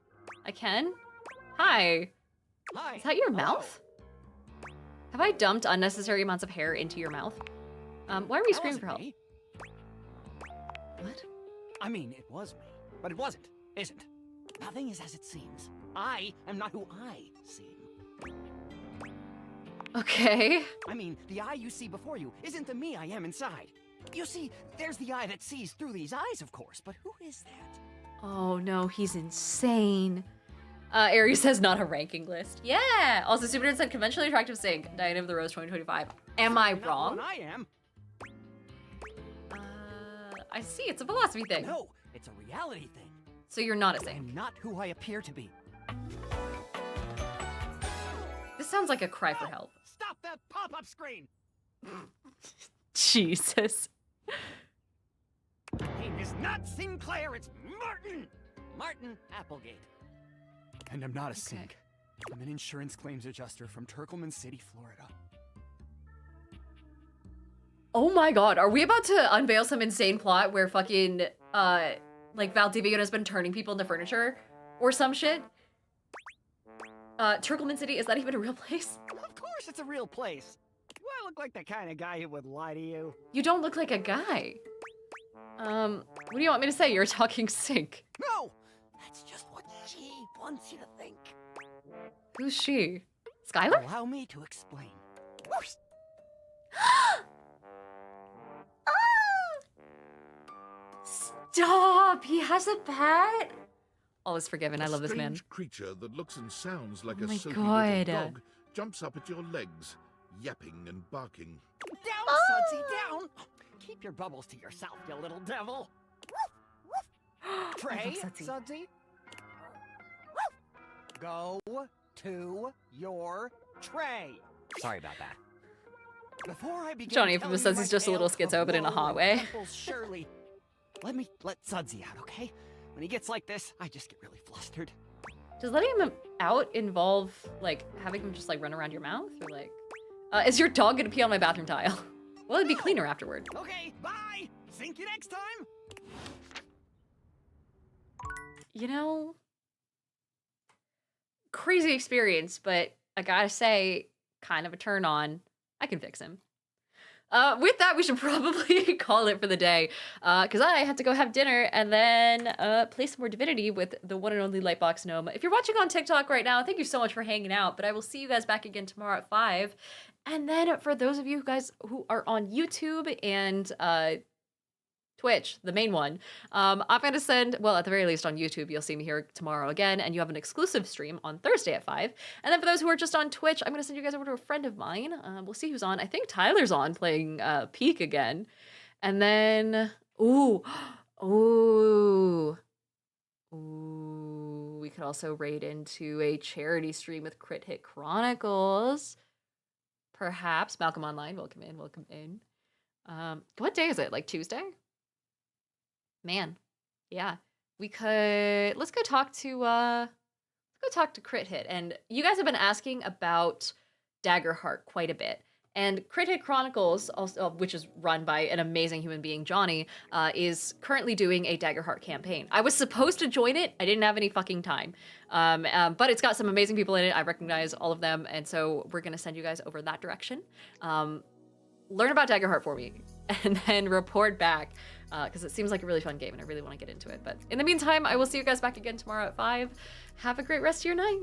I can? Hi. Hi. Is that your mouth? Have I dumped unnecessary amounts of hair into your mouth? Why are we screaming for help? Me. What? I mean, it was me, but it wasn't, isn't. Nothing is as it seems. I am not who I seem. Okay. I mean, the eye you see before you isn't the me I am inside. You see, there's the eye that sees through these eyes, of course, but who is that? Oh no, he's insane. Aries says not a ranking list. Yeah! Also, Super said conventionally attractive sink, Diana of the Rose 2025. Am I wrong? I am. I see, it's a philosophy thing. No, it's a reality thing. So you're not a sink. I'm not who I appear to be. This sounds like a cry for help. Stop that pop-up screen! Jesus. Name is not Sinclair, it's Martin! Martin Applegate. And I'm not a sink. I'm an insurance claims adjuster from Turkleman City, Florida. Oh my god, are we about to unveil some insane plot where fucking, like Valdivia has been turning people into furniture? Or some shit? Turkleman City, is that even a real place? Of course it's a real place. Do I look like the kind of guy who would lie to you? You don't look like a guy. What do you want me to say? You're a talking sink. No! That's just what she wants you to think. Who's she? Skylar? Allow me to explain. Stop! He has a pet? All is forgiven. I love this man. A strange creature that looks and sounds like Oh a my soapy God. little dog jumps up at your legs, yapping and barking. Down, Sudsy, down! Keep your bubbles to yourself, you little devil. Trey, Sudsy. Go to your tray. Sorry about that. Before I begin, Johnny Infamous says he's just a little schizo, but in a hot way. Shirley, let me let Sudsy out, okay? When he gets like this, I just get really flustered. Does letting him out involve, like, having him just, like, run around your mouth? Or, like, is your dog gonna pee on my bathroom tile? Will it be cleaner afterward? Okay, bye! Sink you next time! You know, crazy experience, but I gotta say, kind of a turn on. I can fix him. With that, we should probably call it for the day, because I have to go have dinner and then play some more Divinity with the one and only Lightbox Gnome. If you're watching on TikTok right now, thank you so much for hanging out, but I will see you guys back again tomorrow at 5. And then for those of you guys who are on YouTube and Twitch, the main one, I'm going to send, well, at the very least on YouTube, you'll see me here tomorrow again, and you have an exclusive stream on Thursday at 5. And then for those who are just on Twitch, I'm going to send you guys over to a friend of mine. We'll see who's on. I think Tyler's on playing Peak again. And then, ooh, we could also raid into a charity stream with Crit Hit Chronicles. Perhaps. Malcolm Online, welcome in, welcome in. What day is it? Like Tuesday? Man, yeah, we could, let's go talk to Crit Hit. And you guys have been asking about Daggerheart quite a bit. And Crit Hit Chronicles, also, which is run by an amazing human being, Johnny, is currently doing a Daggerheart campaign. I was supposed to join it. I didn't have any fucking time. But it's got some amazing people in it. I recognize all of them. And so we're going to send you guys over that direction. Learn about Daggerheart for me and then report back because it seems like a really fun game and I really want to get into it. But in the meantime, I will see you guys back again tomorrow at 5. Have a great rest of your night.